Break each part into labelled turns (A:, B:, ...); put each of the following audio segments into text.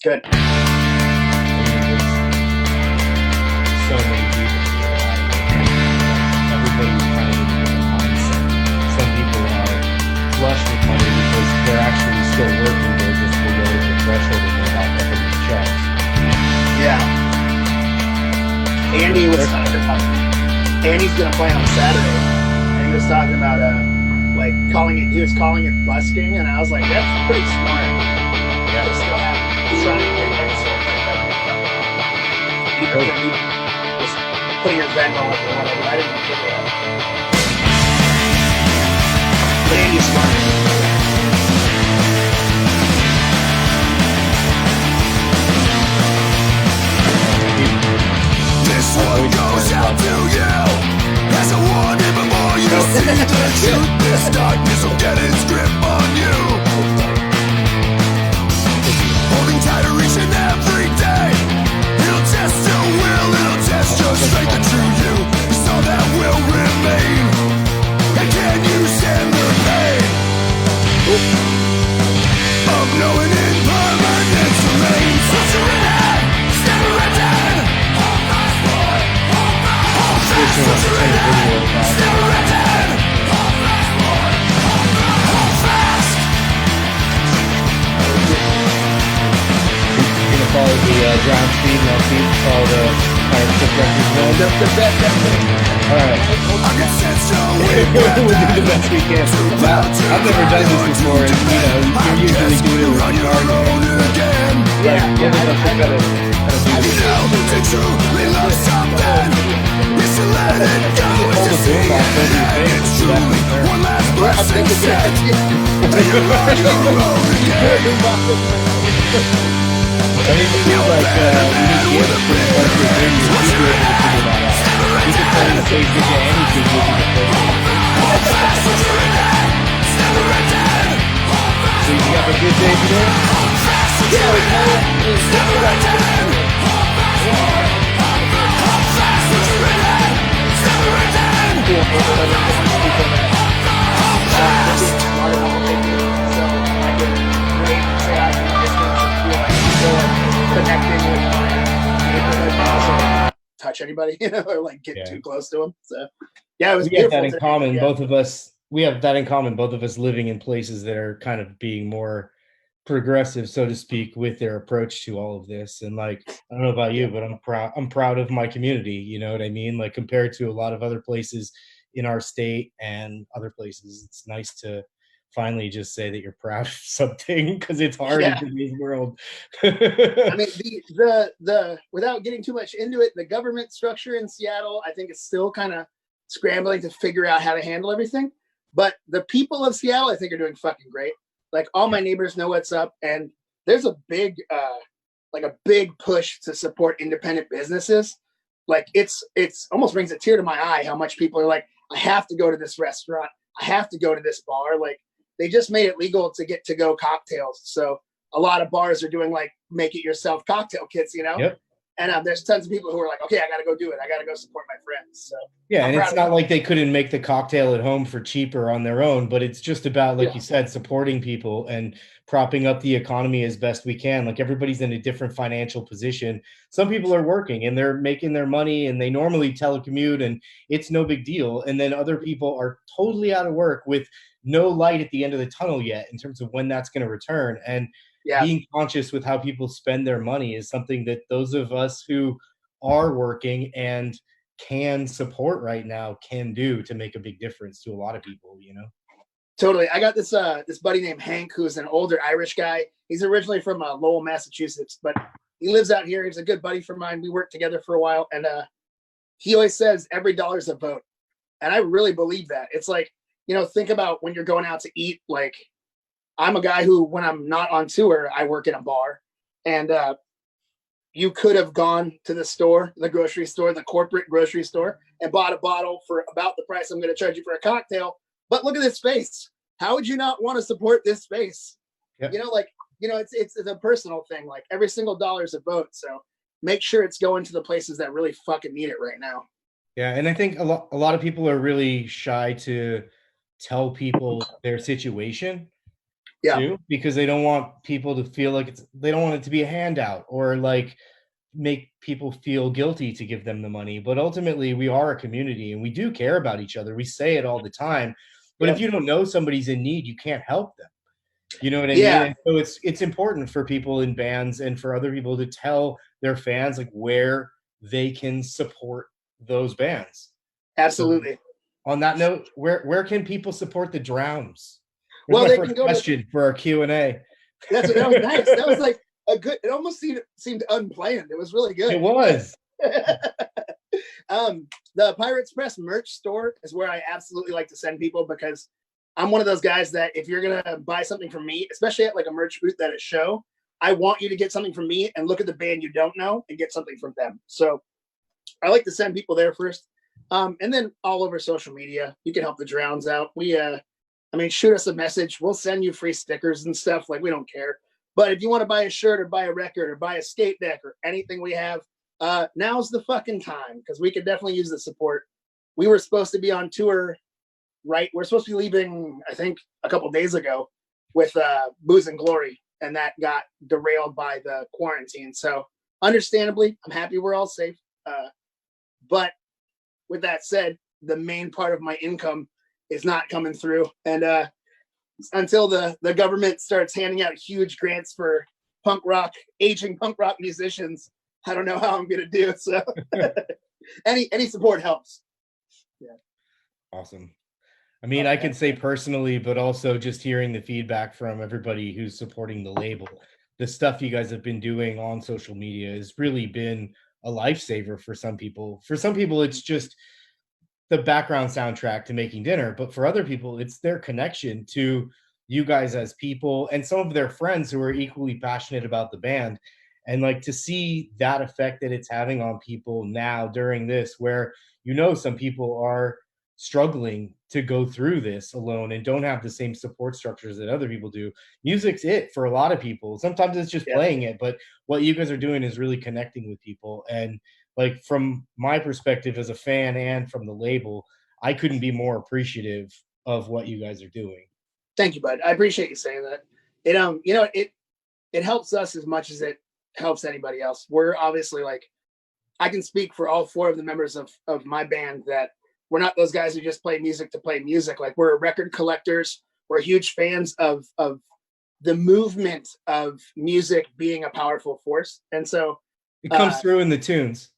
A: Good.
B: So many people. Everybody's kind of in a different mindset. Some people are flush with money because they're actually still working. They're just below the threshold and they're about to hit the checks.
A: Yeah. Andy's gonna play on Saturday, and he was talking about like he was calling it busking, and I was like, that's pretty smart. Yeah. Trying to get it so just putting your Venmo up or whatever. I didn't get that. But Andy's smart.
C: This one goes out to you. As a warning before you see the truth. This darkness will get its grip on you. Holding tighter, reaching every day. It'll test your will, it'll test your strength and true you. So that will remain. And can you stand the pain of knowing impermanence remains? Put your head, stand erected. Hold fast, boy, hold fast. Hold fast, put your head, stand erected. Hold fast, boy, hold fast. Hold fast.
B: Follow the ground speed, no speed, follow the kind of records zone.
A: The best
B: Alright. We'll do the best we can. I've never done this before, and you're usually doing it with your garden. Like, both of us have got to do this.
C: To truly love something, it's to let it go. It's to see it's truly one last blessing set. And you're on your own again.
B: I mean, we feel like we need to get a pretty much your video. We should be able to figure that out. We can play the stage to get anything we can play. So you have a good day today?
A: Yeah, connecting with my neighborhood and also touch anybody, or like get too close to them. So yeah, it was
B: we have that in
A: today.
B: common. Yeah. Both of us, we have that in common. Both of us living in places that are kind of being more progressive, so to speak, with their approach to all of this. And like, I don't know about you, but I'm proud of my community. You know what I mean? Like compared to a lot of other places in our state and other places, it's nice to finally just say that you're proud of something, because it's hard in today's world.
A: I mean, the without getting too much into it, the government structure in Seattle, I think, is still kind of scrambling to figure out how to handle everything. But the people of Seattle, I think, are doing fucking great. Like all my neighbors know what's up, and there's a big push to support independent businesses. Like it's almost brings a tear to my eye how much people are like, I have to go to this restaurant, I have to go to this bar. Like they just made it legal to get to-go cocktails. So a lot of bars are doing like make it yourself cocktail kits,
B: Yep.
A: And there's tons of people who are like, okay, I got to go do it. I got to go support my friends. So
B: yeah, and it's not like they couldn't make the cocktail at home for cheaper on their own, but it's just about, like you said, supporting people and propping up the economy as best we can. Like everybody's in a different financial position. Some people are working and they're making their money and they normally telecommute and it's no big deal. And then other people are totally out of work with no light at the end of the tunnel yet in terms of when that's going to return. And being conscious with how people spend their money is something that those of us who are working and can support right now can do to make a big difference to a lot of people,
A: Totally. I got this this buddy named Hank, who's an older Irish guy. He's originally from Lowell, Massachusetts, but he lives out here. He's a good buddy of mine. We worked together for a while, and he always says every dollar's a vote. And I really believe that. It's like, think about when you're going out to eat. Like, I'm a guy who, when I'm not on tour, I work in a bar, and you could have gone to the store, the grocery store, the corporate grocery store, and bought a bottle for about the price I'm going to charge you for a cocktail. But look at this space. How would you not want to support this space? Yep. It's a personal thing. Like every single dollar is a vote. So make sure it's going to the places that really fucking need it right now.
B: Yeah, and I think a lot of people are really shy to tell people their situation. too, because they don't want people to feel like they don't want it to be a handout or like make people feel guilty to give them the money. But ultimately, we are a community and we do care about each other. We say it all the time. But if you don't know somebody's in need, you can't help them. You know what I mean? And so it's important for people in bands and for other people to tell their fans like where they can support those bands.
A: Absolutely.
B: So, on that note, where can people support the Drowns?
A: Well,
B: they can go question for our Q&A.
A: That was nice. That was like a good. It almost seemed unplanned. It was really good.
B: It was.
A: The Pirates Press merch store is where I absolutely like to send people, because I'm one of those guys that if you're gonna buy something from me, especially at like a merch booth at a show, I want you to get something from me and look at the band you don't know and get something from them. So I like to send people there first. And then all over social media, you can help the Drowns out. Shoot us a message. We'll send you free stickers and stuff. Like, we don't care. But if you want to buy a shirt or buy a record or buy a skate deck or anything we have, now's the fucking time, because we could definitely use the support. We were supposed to be on tour, right? We're supposed to be leaving, I think, a couple days ago with Booze and Glory, and that got derailed by the quarantine. So understandably, I'm happy we're all safe. But with that said, the main part of my income is not coming through. And until the government starts handing out huge grants for aging punk rock musicians, I don't know how I'm going to do it. So any support helps. Yeah.
B: Awesome. I mean, I can say personally, but also just hearing the feedback from everybody who's supporting the label, the stuff you guys have been doing on social media has really been a lifesaver for some people. For some people, it's just the background soundtrack to making dinner, but for other people, it's their connection to you guys as people and some of their friends who are equally passionate about the band. And like to see that effect that it's having on people now during this, where, some people are struggling to go through this alone and don't have the same support structures that other people do. Music's it for a lot of people. Sometimes it's just playing it, but what you guys are doing is really connecting with people. And like, from my perspective as a fan and from the label, I couldn't be more appreciative of what you guys are doing.
A: Thank you, bud. I appreciate you saying that. It helps us as much as it helps anybody else. We're obviously, like, I can speak for all four of the members of my band that we're not those guys who just play music to play music. Like, we're record collectors. We're huge fans of the movement of music being a powerful force. And so
B: it comes through in the tunes.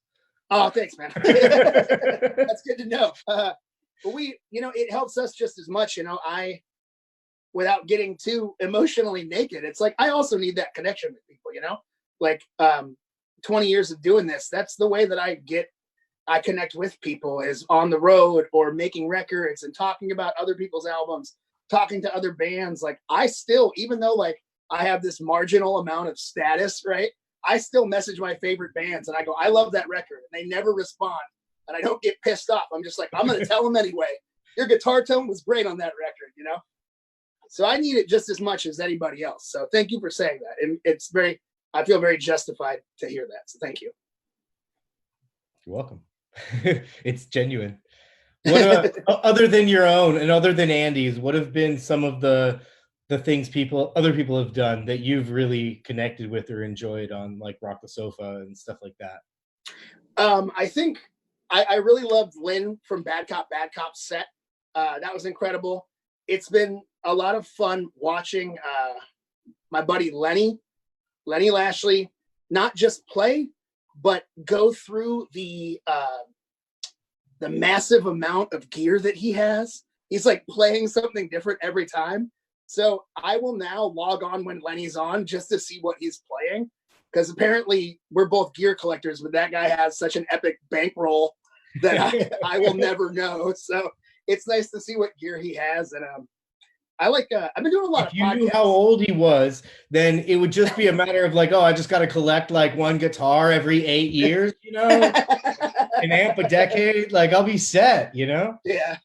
A: Oh, thanks, man. That's good to know. But it helps us just as much. Without getting too emotionally naked, it's like, I also need that connection with people, like 20 years of doing this. That's the way that I connect with people, is on the road or making records and talking about other people's albums, talking to other bands. Like, I still, even though like I have this marginal amount of status, right? I still message my favorite bands and I go, I love that record. And they never respond. And I don't get pissed off. I'm just like, I'm going to tell them anyway. Your guitar tone was great on that record, So I need it just as much as anybody else. So thank you for saying that. And I feel very justified to hear that. So thank you.
B: You're welcome. It's genuine. What other than your own and other than Andy's, what have been some of the things other people have done that you've really connected with or enjoyed on, like, Rock the Sofa and stuff like that?
A: I think I really loved Lynn from Bad Cop set. That was incredible. It's been a lot of fun watching my buddy Lenny Lashley not just play, but go through the massive amount of gear that he has. He's like playing something different every time. So I will now log on when Lenny's on just to see what he's playing, because apparently we're both gear collectors, but that guy has such an epic bankroll that I will never know. So it's nice to see what gear he has. And I've been doing a lot of podcasts. If you knew
B: how old he was, then it would just be a matter of like, oh, I just got to collect like one guitar every 8 years, an amp a decade. Like, I'll be set,
A: Yeah.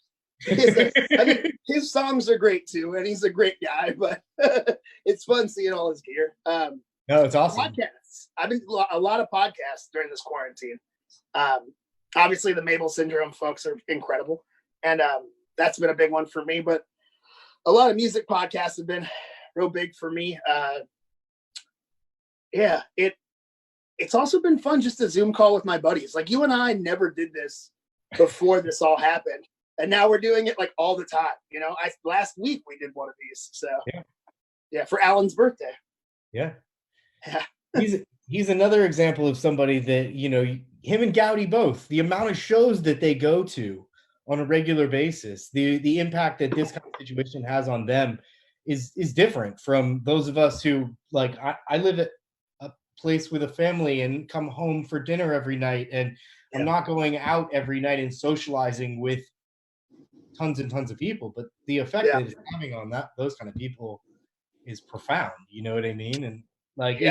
A: His songs are great too, and he's a great guy, but it's fun seeing all his gear.
B: No, it's awesome.
A: Podcasts. I've been doing a lot of podcasts during this quarantine. Obviously the Mabel Syndrome folks are incredible. And that's been a big one for me, but a lot of music podcasts have been real big for me. Yeah, it's also been fun just to Zoom call with my buddies. Like you and I never did this before this all happened, and now we're doing it like all the time. You know, last week we did one of these. So yeah, for Alan's birthday.
B: Yeah.
A: Yeah.
B: He's another example of somebody that, you know, him and Gowdy both, the amount of shows that they go to on a regular basis, the impact that this kind of situation has on them is different from those of us who, like, I live at a place with a family and come home for dinner every night, and I'm not going out every night and socializing with tons and tons of people, but the effect that it's having on those kind of people is profound. You know what I mean? And like,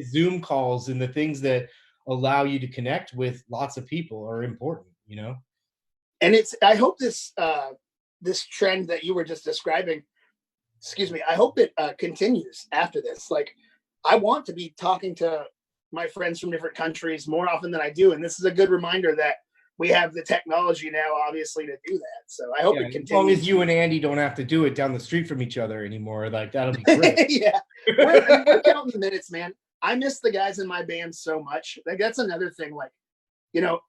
B: Zoom calls and the things that allow you to connect with lots of people are important, you know?
A: And I hope this trend that you were just describing, I hope it continues after this. Like, I want to be talking to my friends from different countries more often than I do. And this is a good reminder that we have the technology now, obviously, to do that. So I hope it continues.
B: As long as you and Andy don't have to do it down the street from each other anymore, like, that'll be great.
A: Yeah. We're counting the minutes, man. I miss the guys in my band so much. Like, that's another thing. Like, you know,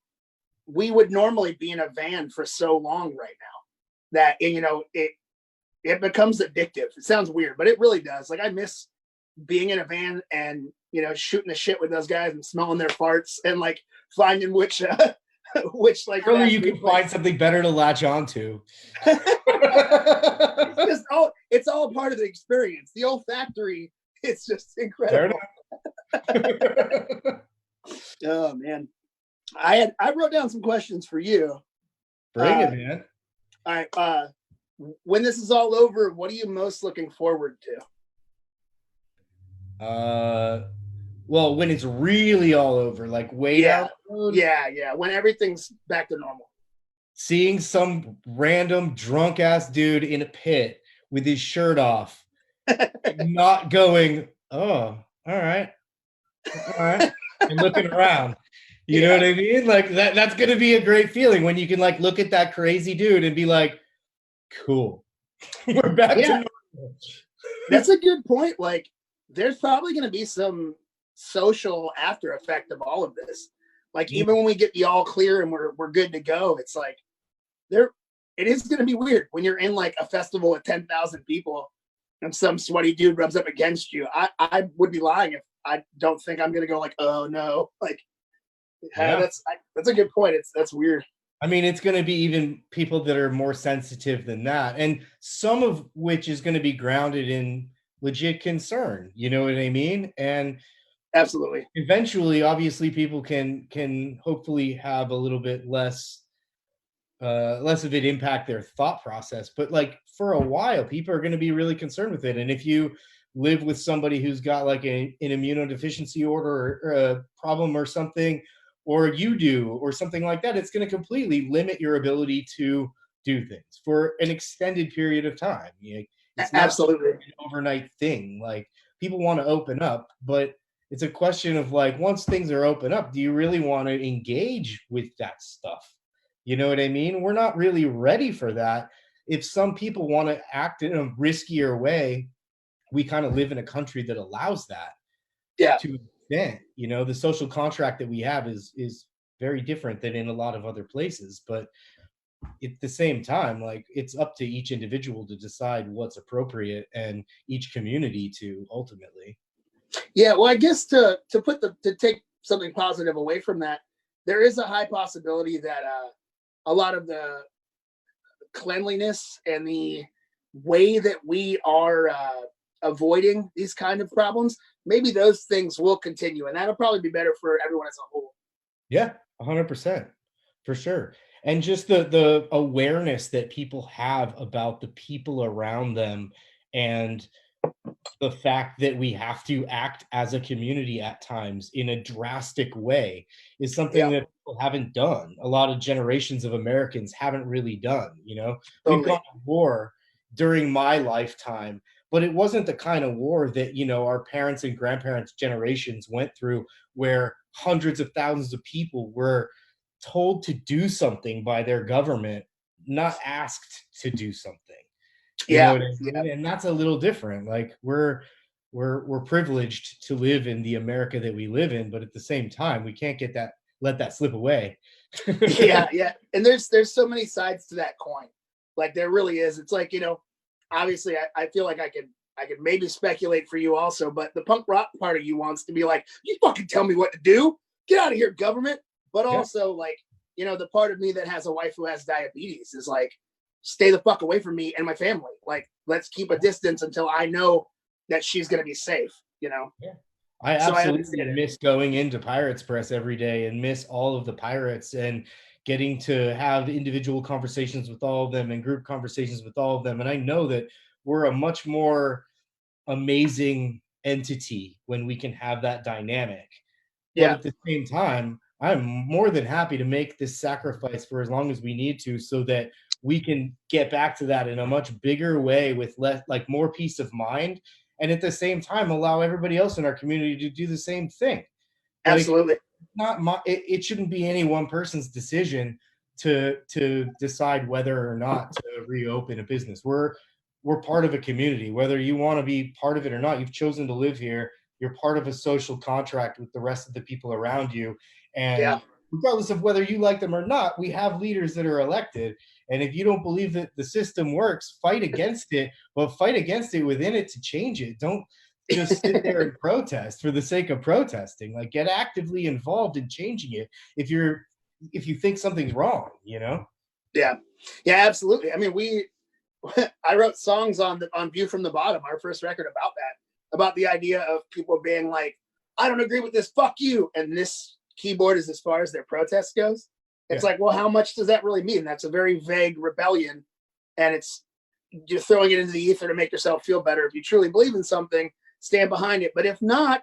A: we would normally be in a van for so long right now that, you know, it becomes addictive. It sounds weird, but it really does. Like, I miss being in a van and, you know, shooting the shit with those guys and smelling their farts and like finding which like
B: really you can find something better to latch onto.
A: It's all part of the experience. The olfactory, it's just incredible. Oh man. I wrote down some questions for you.
B: Bring it, man.
A: All right. When this is all over, what are you most looking forward
B: to? Well, when it's really all over, like way down the road.
A: Yeah. When everything's back to normal.
B: Seeing some random drunk ass dude in a pit with his shirt off, not going, oh, all right, and looking around. You know what I mean? Like that's gonna be a great feeling when you can like look at that crazy dude and be like, cool, we're back to normal.
A: That's a good point. Like, there's probably gonna be some social after effect of all of this. Like, even when we get the all clear and we're good to go, it's like it is going to be weird when you're in like a festival with 10,000 people and some sweaty dude rubs up against you. I would be lying if I don't think I'm going to go like, oh no, like that's a good point. That's weird.
B: I mean, it's going to be even people that are more sensitive than that, and some of which is going to be grounded in legit concern. You know what I mean? And
A: absolutely.
B: Eventually, obviously, people can hopefully have a little bit less of it impact their thought process. But like for a while, people are going to be really concerned with it. And if you live with somebody who's got like an immunodeficiency order or a problem or something, or you do, or something like that, it's going to completely limit your ability to do things for an extended period of time. It's not
A: absolutely
B: an overnight thing. Like, people want to open up, but it's a question of like, once things are open up, do you really want to engage with that stuff? You know what I mean? We're not really ready for that. If some people want to act in a riskier way, we kind of live in a country that allows that.
A: Yeah.
B: To an extent, you know, the social contract that we have is very different than in a lot of other places. But at the same time, like, it's up to each individual to decide what's appropriate and each community to ultimately.
A: Yeah, well, I guess to take something positive away from that, there is a high possibility that a lot of the cleanliness and the way that we are avoiding these kind of problems, maybe those things will continue, and that'll probably be better for everyone as a whole.
B: Yeah, 100%, for sure. And just the awareness that people have about the people around them, and the fact that we have to act as a community at times in a drastic way is something that people haven't done. A lot of generations of Americans haven't really done, you know.
A: Totally.
B: We've gone to war during my lifetime, but it wasn't the kind of war that, you know, our parents and grandparents' generations went through, where hundreds of thousands of people were told to do something by their government, not asked to do something. You know
A: Yeah,
B: what I mean? And that's a little different. Like we're privileged to live in the America that we live in, but at the same time, we can't let that slip away.
A: yeah. And there's so many sides to that coin. Like there really is. It's like, obviously I feel like I could maybe speculate for you also, but the punk rock part of you wants to be like, you fucking tell me what to do. Get out of here, government. But also like, the part of me that has a wife who has diabetes is like, stay the fuck away from me and my family. Like, let's keep a distance until I know that she's going to be safe,
B: Yeah. I absolutely miss going into Pirates Press every day and miss all of the pirates and getting to have individual conversations with all of them and group conversations with all of them. And I know that we're a much more amazing entity when we can have that dynamic. But at the same time, I'm more than happy to make this sacrifice for as long as we need to so that we can get back to that in a much bigger way with less, like more peace of mind. And at the same time, allow everybody else in our community to do the same thing.
A: Absolutely.
B: It shouldn't be any one person's decision to decide whether or not to reopen a business. We're part of a community, whether you want to be part of it or not. You've chosen to live here. You're part of a social contract with the rest of the people around you. And regardless of whether you like them or not, we have leaders that are elected. And if you don't believe that the system works, fight against it, but fight against it within it to change it. Don't just sit there and protest for the sake of protesting. Like, get actively involved in changing it if you think something's wrong,
A: Yeah, absolutely. I mean, I wrote songs on View from the Bottom, our first record, about the idea of people being like, I don't agree with this, fuck you. And this keyboard is as far as their protest goes. It's like, well, how much does that really mean? That's a very vague rebellion. And you're throwing it into the ether to make yourself feel better. If you truly believe in something, stand behind it. But if not,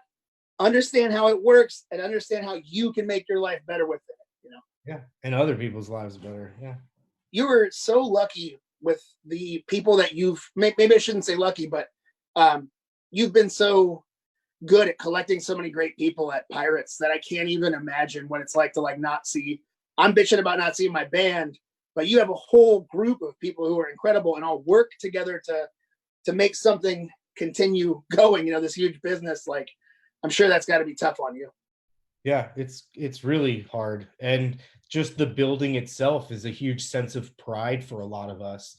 A: understand how it works and understand how you can make your life better with it,
B: Yeah. And other people's lives better. Yeah.
A: You were so lucky with the people that maybe I shouldn't say lucky, but you've been so good at collecting so many great people at Pirates that I can't even imagine what it's like to not see. I'm bitching about not seeing my band, but you have a whole group of people who are incredible and all work together to make something continue going, this huge business. Like, I'm sure that's got to be tough on you.
B: Yeah, it's really hard. And just the building itself is a huge sense of pride for a lot of us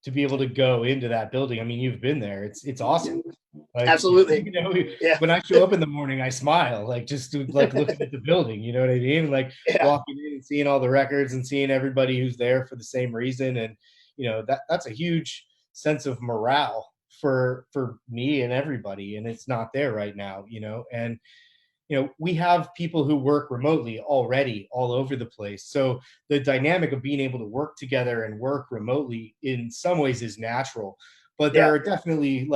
B: to be able to go into that building. I mean, you've been there. It's awesome. Like,
A: absolutely.
B: When I show up in the morning, I smile, just looking at the building, you know what I mean? Walking in and seeing all the records and seeing everybody who's there for the same reason. And, that's a huge sense of morale for me and everybody. And it's not there right now, and, we have people who work remotely already all over the place. So the dynamic of being able to work together and work remotely in some ways is natural. But there are definitely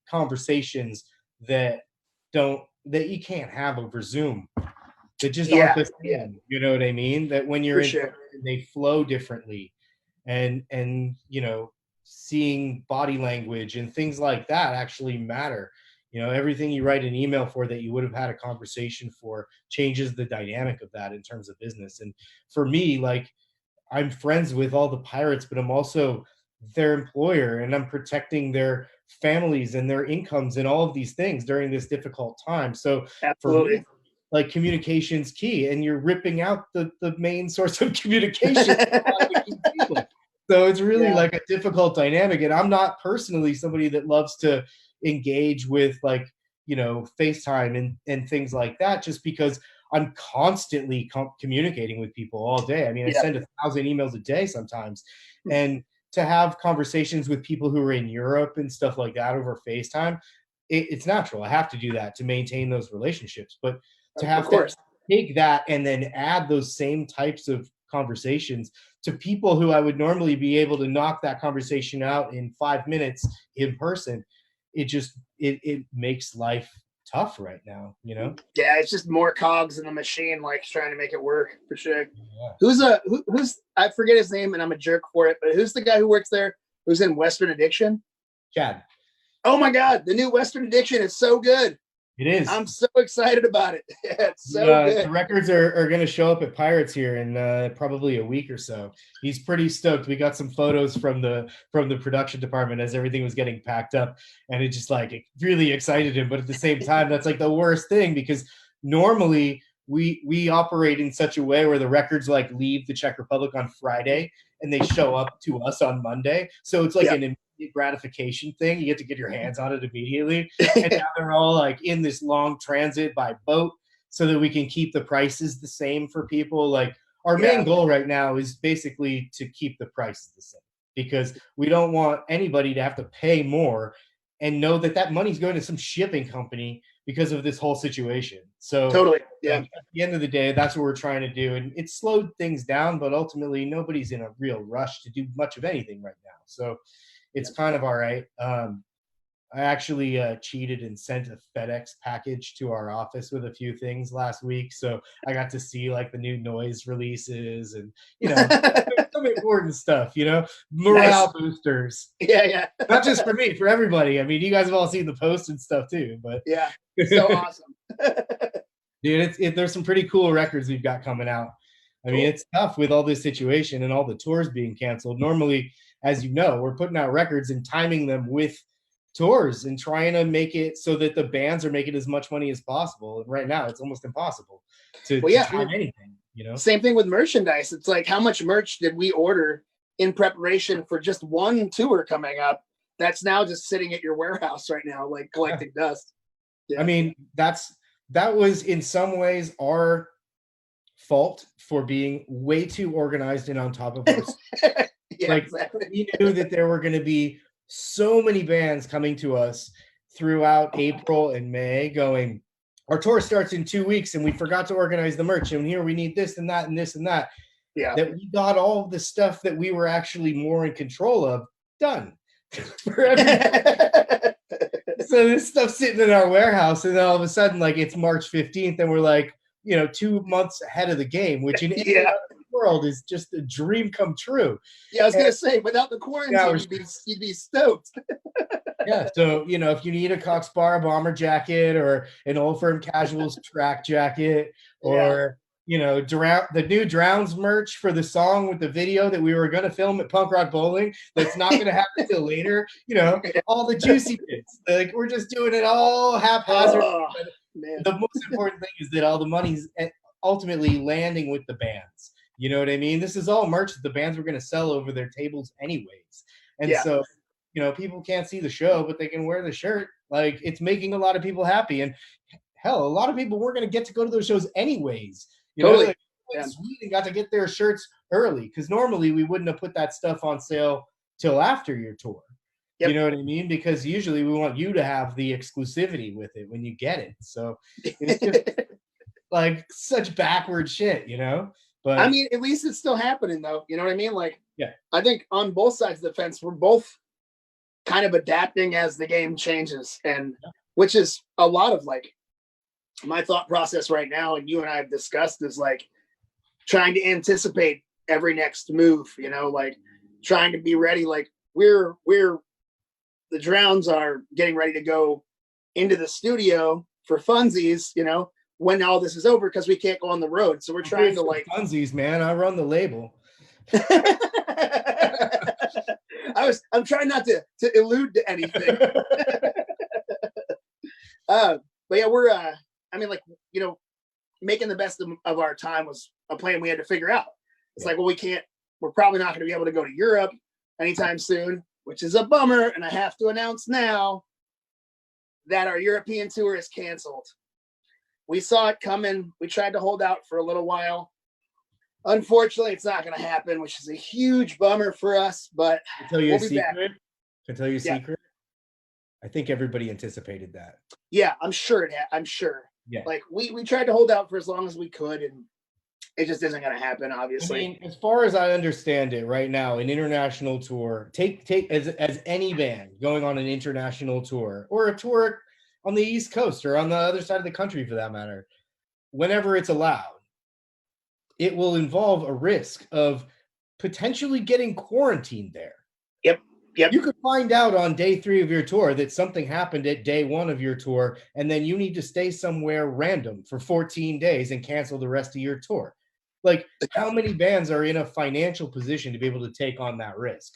B: conversations that you can't have over Zoom that just aren't the same. You know what I mean? That when you're person, they flow differently. And seeing body language and things like that actually matter. Everything you write an email for that you would have had a conversation for changes the dynamic of that in terms of business. And for me, I'm friends with all the Pirates, but I'm also their employer and I'm protecting their families and their incomes and all of these things during this difficult time. So
A: absolutely.
B: For me, communication's key, and you're ripping out the main source of communication. So it's really a difficult dynamic. And I'm not personally somebody that loves to engage with FaceTime and things like that, just because I'm constantly communicating with people all day. I mean, I send 1,000 emails a day sometimes. And to have conversations with people who are in Europe and stuff like that over FaceTime, it's natural. I have to do that to maintain those relationships. But to have to take that and then add those same types of conversations to people who I would normally be able to knock that conversation out in 5 minutes in person, it makes life tough right now,
A: Yeah, it's just more cogs in the machine, trying to make it work for sure. Yeah. Who's I forget his name and I'm a jerk for it, but who's the guy who works there who's in Western Addiction?
B: Chad.
A: Oh my God, the new Western Addiction is so good.
B: It is.
A: I'm so excited about it. It's so good.
B: The records are going to show up at Pirates here in probably a week or so. He's pretty stoked. We got some photos from the production department as everything was getting packed up, and it just like it really excited him. But at the same time, that's like the worst thing, because normally we operate in such a way where the records like leave the Czech Republic on Friday and they show up to us on Monday. So it's like an immediate gratification thing. You get to get your hands on it immediately. And now they're all like in this long transit by boat so that we can keep the prices the same for people. Like our main goal right now is basically to keep the prices the same, because we don't want anybody to have to pay more and know that that money's going to some shipping company because of this whole situation. So
A: totally,
B: at the end of the day, that's what we're trying to do. And it slowed things down, but ultimately nobody's in a real rush to do much of anything right now. So it's kind of all right. I actually cheated and sent a FedEx package to our office with a few things last week. So I got to see like the new noise releases and, some important stuff, morale boosters.
A: Yeah.
B: Not just for me, for everybody. I mean, you guys have all seen the posts and stuff too, but
A: yeah, so awesome.
B: Dude, there's some pretty cool records we've got coming out. I mean, it's tough with all this situation and all the tours being canceled. Normally, as you know, we're putting out records and timing them with tours and trying to make it so that the bands are making as much money as possible. And right now, it's almost impossible to time anything.
A: Same thing with merchandise. It's like, how much merch did we order in preparation for just one tour coming up that's now just sitting at your warehouse right now, like collecting dust?
B: I mean, that was in some ways our fault for being way too organized and on top of us.
A: Exactly.
B: We knew that there were going to be so many bands coming to us throughout April and May going, our tour starts in 2 weeks and we forgot to organize the merch, and here we need this and that and this and that.
A: Yeah.
B: That we got all the stuff that we were actually more in control of done. So this stuff's sitting in our warehouse, and then all of a sudden, like, it's March 15th and we're like, 2 months ahead of the game, which in any other world is just a dream come true.
A: Yeah, I was going to say, without the quarantine, you'd be stoked.
B: Yeah, so, if you need a Cox Bar bomber jacket or an Old Firm Casuals track jacket or, the new Drowns merch for the song with the video that we were going to film at Punk Rock Bowling that's not going to happen till later, all the juicy bits. Like, we're just doing it all haphazard.
A: Oh, man.
B: The most important thing is that all the money's ultimately landing with the bands. You know what I mean? This is all merch that the bands were going to sell over their tables anyways. And so, people can't see the show, but they can wear the shirt. Like, it's making a lot of people happy. And hell, a lot of people weren't going to get to go to those shows anyways.
A: Totally.
B: Sweden got to get their shirts early, because normally we wouldn't have put that stuff on sale till after your tour. Yep. You know what I mean? Because usually we want you to have the exclusivity with it when you get it. So it's just like such backward shit, But
A: I mean, at least it's still happening, though. You know what I mean? Like, I think on both sides of the fence, we're both kind of adapting as the game changes, and which is a lot of like my thought process right now, and you and I have discussed, is like trying to anticipate every next move, like trying to be ready. Like we're the Drowns are getting ready to go into the studio for funsies, when all this is over, because we can't go on the road. So we're trying to like
B: funsies, man. I run the label.
A: I'm trying not to allude to anything. But yeah, we're making the best of our time was a plan we had to figure out. It's like, well, we're probably not going to be able to go to Europe anytime soon, which is a bummer. And I have to announce now that our European tour is canceled. We saw it coming. We tried to hold out for a little while. Unfortunately, it's not going to happen, which is a huge bummer for us, but
B: Can I tell you a secret? Can I tell you a secret? I think everybody anticipated that.
A: Yeah, I'm sure. I'm sure.
B: Yeah.
A: Like we tried to hold out for as long as we could, and it just isn't going to happen, obviously.
B: I mean, as far as I understand it right now, an international tour, take as any band going on an international tour or a tour on the East Coast or on the other side of the country for that matter, whenever it's allowed, it will involve a risk of potentially getting quarantined there.
A: Yep. Yep.
B: You could find out on day 3 of your tour that something happened at day 1 of your tour, and then you need to stay somewhere random for 14 days and cancel the rest of your tour. Like, how many bands are in a financial position to be able to take on that risk?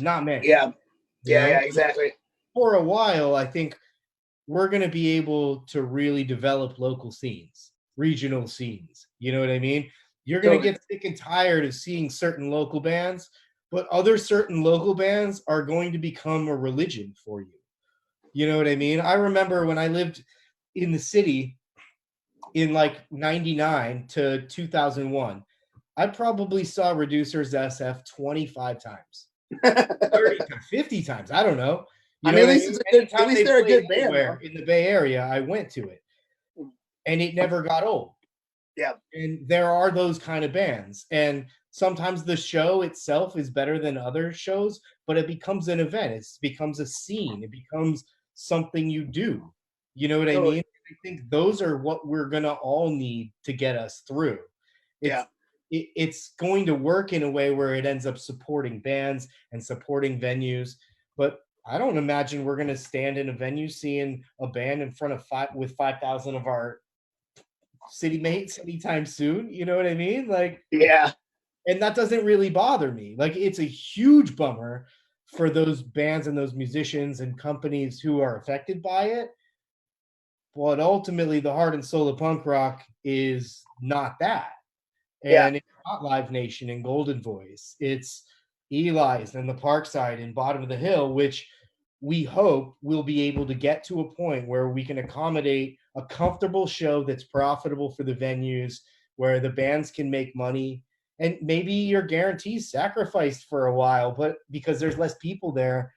B: Not many.
A: Yeah.
B: You know?
A: Yeah, exactly.
B: For a while, I think we're going to be able to really develop local scenes, regional scenes. You know what I mean? You're going to
A: Totally.
B: get sick and tired of seeing certain local bands, but other certain local bands are going to become a religion for you. You know what I mean? I remember when I lived in the city in like 99 to 2001, I probably saw Reducers SF 25 times, 30 to 50 times. I don't know. You know
A: at
B: what
A: least
B: I mean?
A: it's a good,
B: Anytime
A: at least
B: they
A: they're a
B: played
A: good band.
B: anywhere in the Bay Area, I went to it, and it never got old.
A: Yeah.
B: And there are those kind of bands, and sometimes the show itself is better than other shows, but it becomes an event. It becomes a scene. It becomes something you do. You know what I
A: Totally.
B: mean? I think those are what we're gonna all need to get us through. It's it's going to work in a way where it ends up supporting bands and supporting venues, but I don't imagine we're going to stand in a venue seeing a band in front of 5,000 of our city mates anytime soon. You know what I mean? Like,
A: Yeah.
B: and that doesn't really bother me. Like, it's a huge bummer for those bands and those musicians and companies who are affected by it. But ultimately, the heart and soul of punk rock is not that. And it's not Live Nation and Golden Voice. It's Eli's and the Parkside and Bottom of the Hill, which we hope we'll be able to get to a point where we can accommodate a comfortable show that's profitable for the venues, where the bands can make money, and maybe your guarantees sacrificed for a while, but because there's less people there,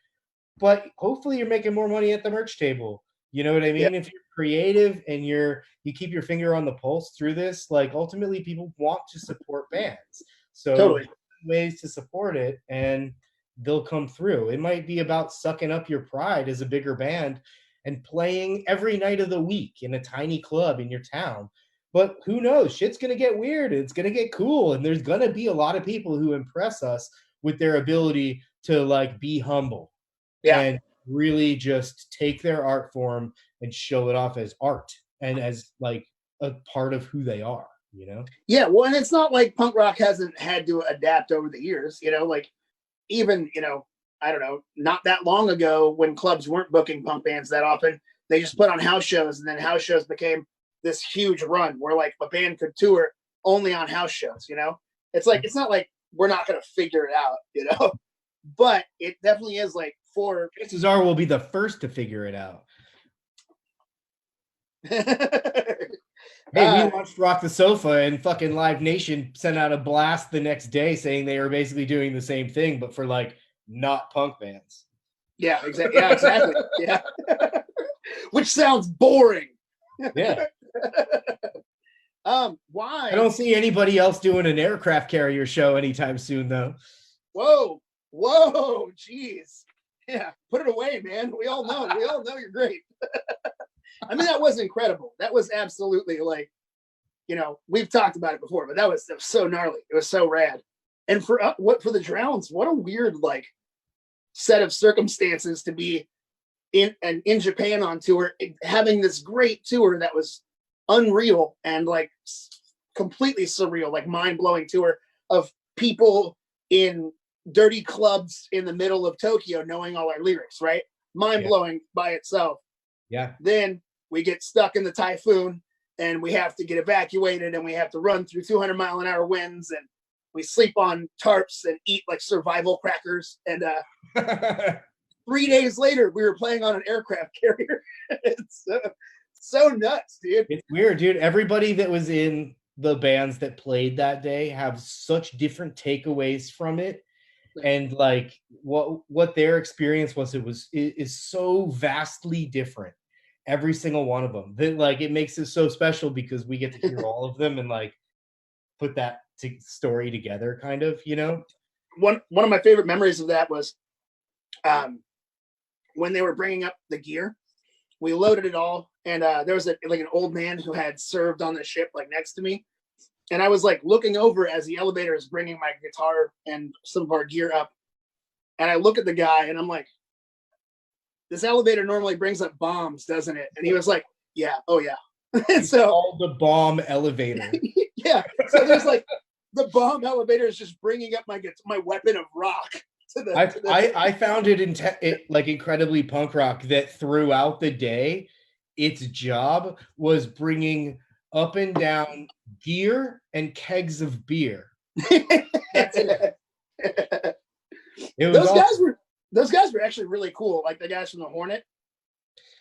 B: but hopefully you're making more money at the merch table. You know what I mean?
A: Yeah.
B: If you're creative and you keep your finger on the pulse through this, like, ultimately people want to support bands. So
A: Totally.
B: ways to support it, and they'll come through. It might be about sucking up your pride as a bigger band and playing every night of the week in a tiny club in your town. But who knows? Shit's going to get weird. It's going to get cool. And there's going to be a lot of people who impress us with their ability to, like, be humble and really just take their art form and show it off as art and as, like, a part of who they are, you know?
A: Yeah. Well, and it's not like punk rock hasn't had to adapt over the years, you know, like even, you know, I don't know, not that long ago when clubs weren't booking punk bands that often, they just put on house shows, and then house shows became this huge run where like a band could tour only on house shows, you know? It's like, it's not like we're not going to figure it out, you know? But it definitely is like for
B: Chances are we'll be the first to figure it out. Hey, we launched Rock the Sofa, and fucking Live Nation sent out a blast the next day saying they were basically doing the same thing, but for, like, not punk bands.
A: Yeah, exactly. Yeah, exactly. Yeah. Which sounds boring.
B: Yeah.
A: Why?
B: I don't see anybody else doing an aircraft carrier show anytime soon, though.
A: Whoa, jeez. Yeah, put it away, man. We all know you're great. I mean, that was incredible. That was absolutely, like, you know, we've talked about it before, but that was so gnarly. It was so rad. And for the Drowns, what a weird, like, set of circumstances to be in Japan on tour, having this great tour that was unreal and, like, completely surreal, like, mind-blowing tour of people in dirty clubs in the middle of Tokyo knowing all our lyrics, right? Mind-blowing by itself.
B: Yeah.
A: Then we get stuck in the typhoon and we have to get evacuated and we have to run through 200-mile-an-hour winds, and we sleep on tarps and eat like survival crackers. And 3 days later, we were playing on an aircraft carrier. It's so nuts, dude.
B: It's weird, dude. Everybody that was in the bands that played that day have such different takeaways from it. And, like, what their experience was, is so vastly different, every single one of them, that, like, it makes it so special because we get to hear all of them and, like, put that story together, kind of, you know.
A: One of my favorite memories of that was when they were bringing up the gear. We loaded it all, and there was an old man who had served on the ship, like, next to me. And I was, like, looking over as the elevator is bringing my guitar and some of our gear up. And I look at the guy and I'm like, this elevator normally brings up bombs, doesn't it? And he was like, yeah, oh yeah. And so
B: called the bomb elevator.
A: Yeah. So there's like the bomb elevator is just bringing up my weapon of rock.
B: I found it like incredibly punk rock that throughout the day, its job was bringing up and down gear and kegs of beer. That's it. It was
A: those guys were actually really cool. Like the guys from the Hornet.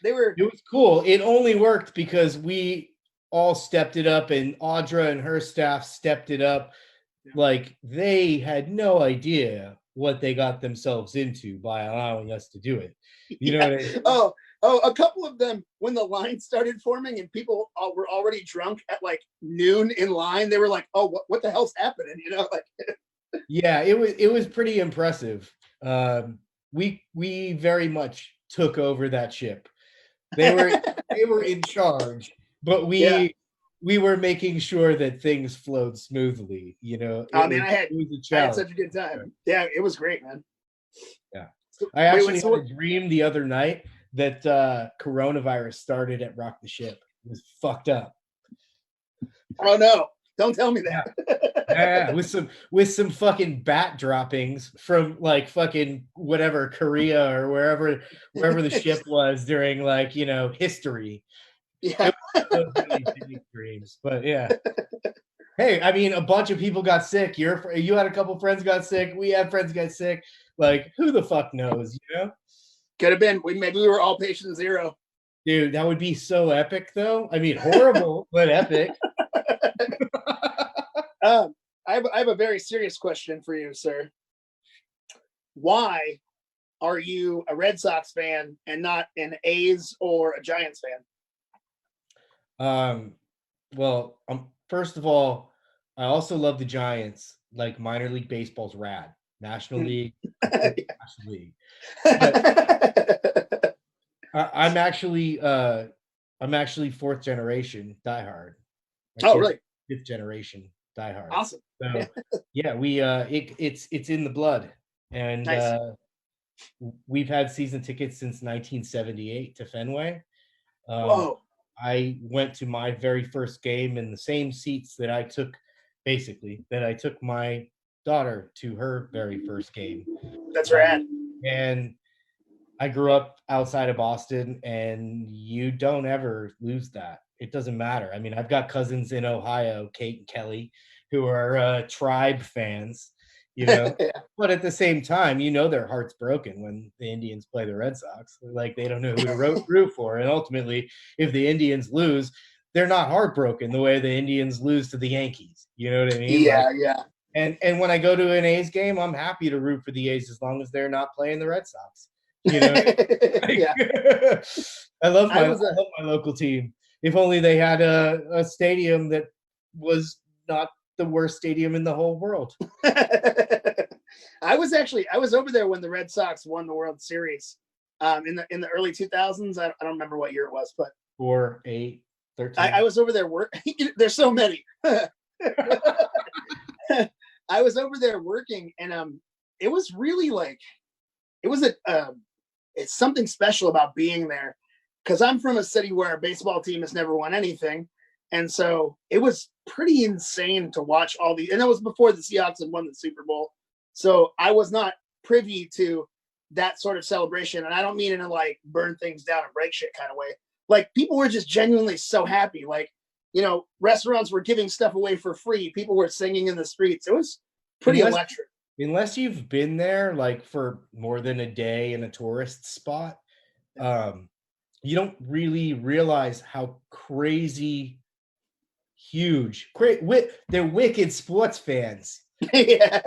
A: It
B: was cool. It only worked because we all stepped it up, and Audra and her staff stepped it up. Like they had no idea what they got themselves into by allowing us to do it. You know what I mean?
A: Oh, a couple of them, when the line started forming and people were already drunk at like noon in line, they were like, oh, what the hell's happening? You know, like
B: yeah, it was pretty impressive. We very much took over that ship. They were in charge, but we were making sure that things flowed smoothly. You know,
A: I had such a good time. Yeah, it was great, man.
B: Yeah, I actually had a dream the other night that coronavirus started at Rock the Ship. It was fucked up.
A: Oh no! Don't tell me that.
B: Yeah, with some fucking bat droppings from like fucking whatever Korea or wherever the ship was during like, you know, history.
A: Yeah.
B: Those really big dreams. But yeah. Hey, I mean, a bunch of people got sick. You had a couple friends got sick. We had friends get sick. Like, who the fuck knows, you know?
A: Could have been. Maybe we were all patient zero.
B: Dude, that would be so epic, though. I mean, horrible, but epic.
A: I have a very serious question for you, sir. Why are you a Red Sox fan and not an A's or a Giants
B: fan? Well, first of all, I also love the Giants. Like minor league baseball's rad. National League, National League. But I'm actually fourth generation diehard.
A: Really?
B: Fifth generation diehard.
A: Awesome.
B: So yeah, it's in the blood, and
A: nice.
B: We've had season tickets since 1978 to Fenway.
A: Whoa!
B: I went to my very first game in the same seats that I took my daughter to her very first game.
A: That's rad.
B: And I grew up outside of Boston, and you don't ever lose that. It doesn't matter. I mean, I've got cousins in Ohio, Kate and Kelly, who are Tribe fans, you know.
A: Yeah.
B: But at the same time, you know, their heart's broken when the Indians play the Red Sox. Like, they don't know who to root for. And ultimately, if the Indians lose, they're not heartbroken the way the Indians lose to the Yankees. You know what I mean?
A: Yeah, yeah.
B: And when I go to an A's game, I'm happy to root for the A's as long as they're not playing the Red Sox. You know,
A: yeah.
B: I love my local team. If only they had a stadium that was not the worst stadium in the whole world.
A: I was over there when the Red Sox won the World Series in the early 2000s. I don't remember what year it was, but
B: 4, 8, 13.
A: I was over there There's so many. I was over there working, and it was really like it's something special about being there, because I'm from a city where our baseball team has never won anything, and so it was pretty insane to watch all these. And that was before the Seahawks had won the Super Bowl, so I was not privy to that sort of celebration. And I don't mean in a like burn things down and break shit kind of way. Like, people were just genuinely so happy. Like, you know, restaurants were giving stuff away for free. People were singing in the streets. It was pretty electric.
B: Unless you've been there like for more than a day in a tourist spot, you don't really realize how crazy huge. They're wicked sports fans.
A: Yeah.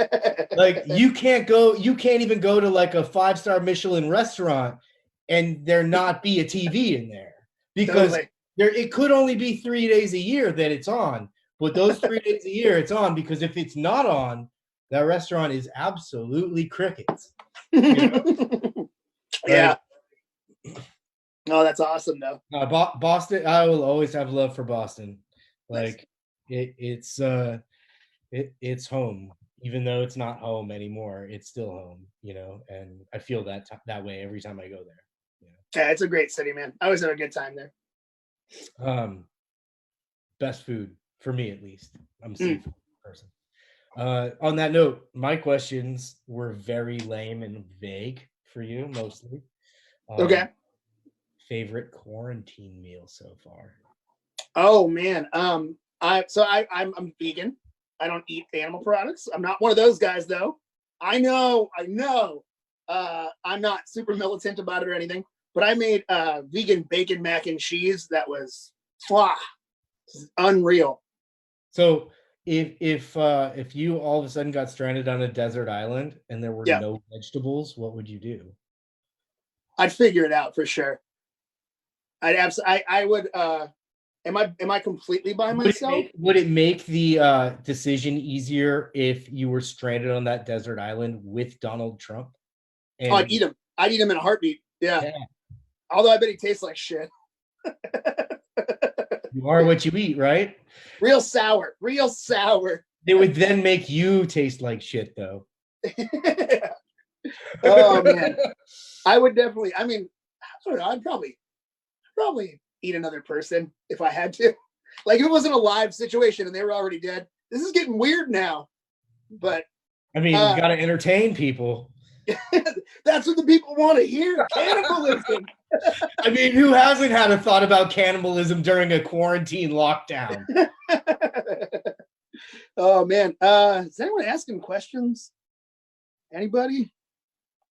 B: Like, you can't even go to like a 5-star Michelin restaurant and there not be a TV in there, because it could only be 3 days a year that it's on. But those 3 days a year it's on, because if it's not on, that restaurant is absolutely crickets. You know?
A: Yeah. Oh, that's awesome though.
B: Boston, I will always have love for Boston. Like, it's home. even though it's not home anymore, it's still home, and I feel that way every time I go there.
A: Yeah, it's a great city, man. I always have a good time there.
B: Best food for me, at least. I'm a seafood person. On that note, my questions were very lame and vague for you, mostly.
A: Okay.
B: Favorite quarantine meal so far?
A: Oh man, I'm vegan. I don't eat animal products. I'm not one of those guys, though. I know. I'm not super militant about it or anything, but I made vegan bacon mac and cheese that was unreal.
B: So if you all of a sudden got stranded on a desert island and there were no vegetables, what would you do?
A: I'd figure it out for sure. I would. Am I completely by myself?
B: Would it make the decision easier if you were stranded on that desert island with Donald Trump?
A: I'd eat him. I'd eat him in a heartbeat. Yeah. Although I bet he tastes like shit.
B: You are what you eat, right?
A: Real sour.
B: They would then make you taste like shit, though.
A: Oh man, I would definitely. I mean, I don't know. I'd probably eat another person if I had to. Like if it wasn't a live situation and they were already dead. This is getting weird now. But
B: I mean, you got to entertain people.
A: That's what the people want to hear. Cannibalism.
B: I mean, who hasn't had a thought about cannibalism during a quarantine lockdown?
A: Oh man, is anyone asking questions? Anybody?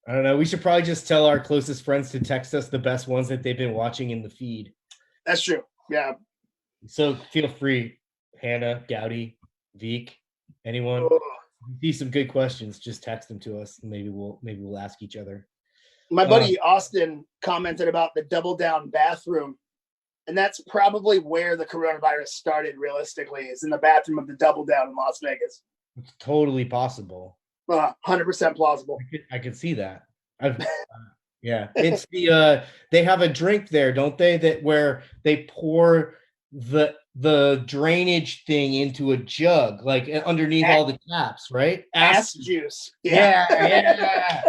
B: I don't know. We should probably just tell our closest friends to text us the best ones that they've been watching in the feed.
A: That's true. Yeah.
B: So feel free, Hannah, Gowdy, Veek, anyone.
A: Oh.
B: If you see some good questions, just text them to us. And maybe we'll ask each other.
A: My buddy Austin commented about the double down bathroom, and that's probably where the coronavirus started. Realistically, is in the bathroom of the double down in Las Vegas.
B: It's totally possible.
A: 100% plausible.
B: I could see that. Yeah, it's the they have a drink there, don't they? That where they pour the drainage thing into a jug, like underneath all the taps, right?
A: Ass juice.
B: Yeah.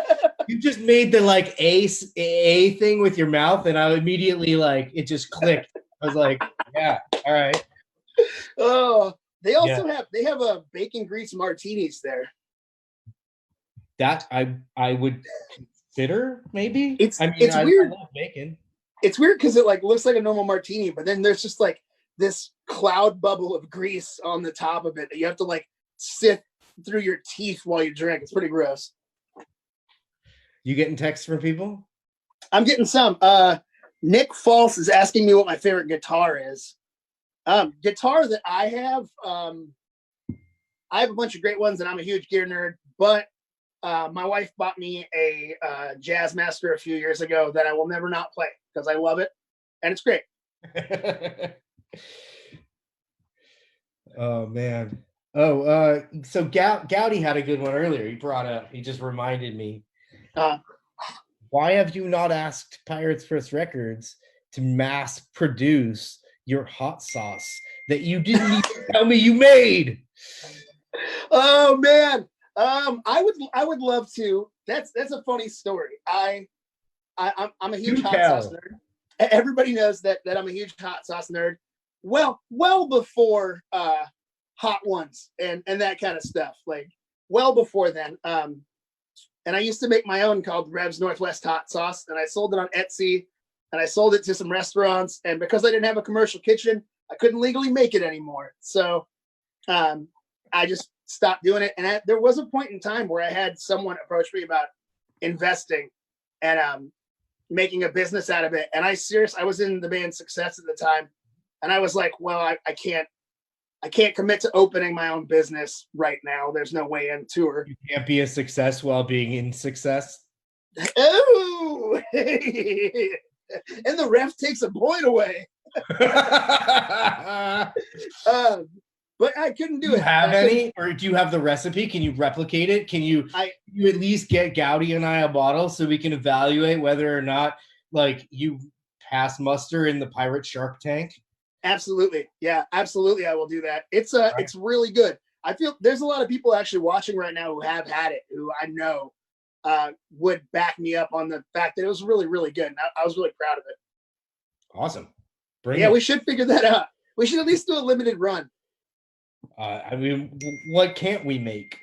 B: You just made the like a thing with your mouth, and I immediately it just clicked. I was like, yeah, all right.
A: Oh, they also have a bacon grease martinis there.
B: That I would consider maybe.
A: It's weird.
B: I love bacon.
A: It's weird because it looks like a normal martini, but then there's just this cloud bubble of grease on the top of it that you have to sift through your teeth while you drink. It's pretty gross.
B: You getting texts from people?
A: I'm getting some. Nick False is asking me what my favorite guitar is. Guitar that I have a bunch of great ones, and I'm a huge gear nerd, but my wife bought me a Jazzmaster a few years ago that I will never not play because I love it, and it's great.
B: Oh, man. Oh, so Gowdy had a good one earlier. He just reminded me. Why have you not asked Pirates Press Records to mass produce your hot sauce that you didn't even tell me you made?
A: Oh man, I would love to. That's a funny story. I'm a huge sauce nerd. Everybody knows that I'm a huge hot sauce nerd. Well before Hot Ones and that kind of stuff. Well before then. And I used to make my own called Rev's Northwest Hot Sauce, and I sold it on Etsy, and I sold it to some restaurants. And because I didn't have a commercial kitchen, I couldn't legally make it anymore. So I just stopped doing it. And there was a point in time where I had someone approach me about investing and making a business out of it. And I was in the band Success at the time, and I was like, well, I can't commit to opening my own business right now. There's no way in tour.
B: You can't be a success while being in success.
A: Oh, and the ref takes a point away. But I couldn't do it.
B: Have any, or do you have the recipe? Can you replicate it? Can you at least get Gowdy and I a bottle so we can evaluate whether or not you pass muster in the pirate Shark Tank?
A: Absolutely. Yeah, absolutely. I will do that. It's really good. I feel there's a lot of people actually watching right now who have had it, who I know would back me up on the fact that it was really, really good. And I was really proud of it.
B: Awesome.
A: We should figure that out. We should at least do a limited run.
B: I mean, what can't we make?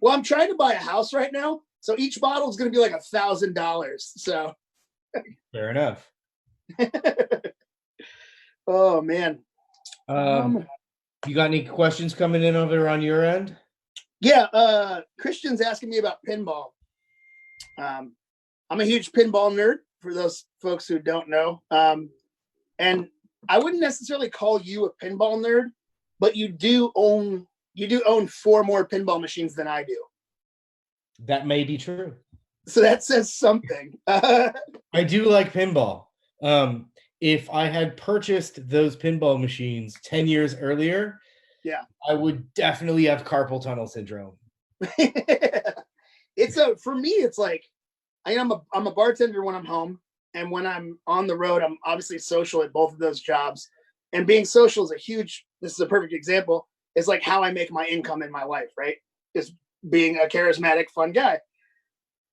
A: Well, I'm trying to buy a house right now, so each bottle is going to be like $1,000. So
B: fair enough.
A: Oh man.
B: You got any questions coming in over on your end?
A: Yeah, Christian's asking me about pinball. I'm a huge pinball nerd, for those folks who don't know. And I wouldn't necessarily call you a pinball nerd, but you do own 4 more pinball machines than I do.
B: That may be true.
A: So that says something.
B: I do like pinball. If I had purchased those pinball machines 10 years earlier,
A: yeah,
B: I would definitely have carpal tunnel syndrome.
A: For me, it's like, I'm a bartender when I'm home, and when I'm on the road, I'm obviously social at both of those jobs. And being social is this is a perfect example. It's like how I make my income in my life, right? Is being a charismatic, fun guy.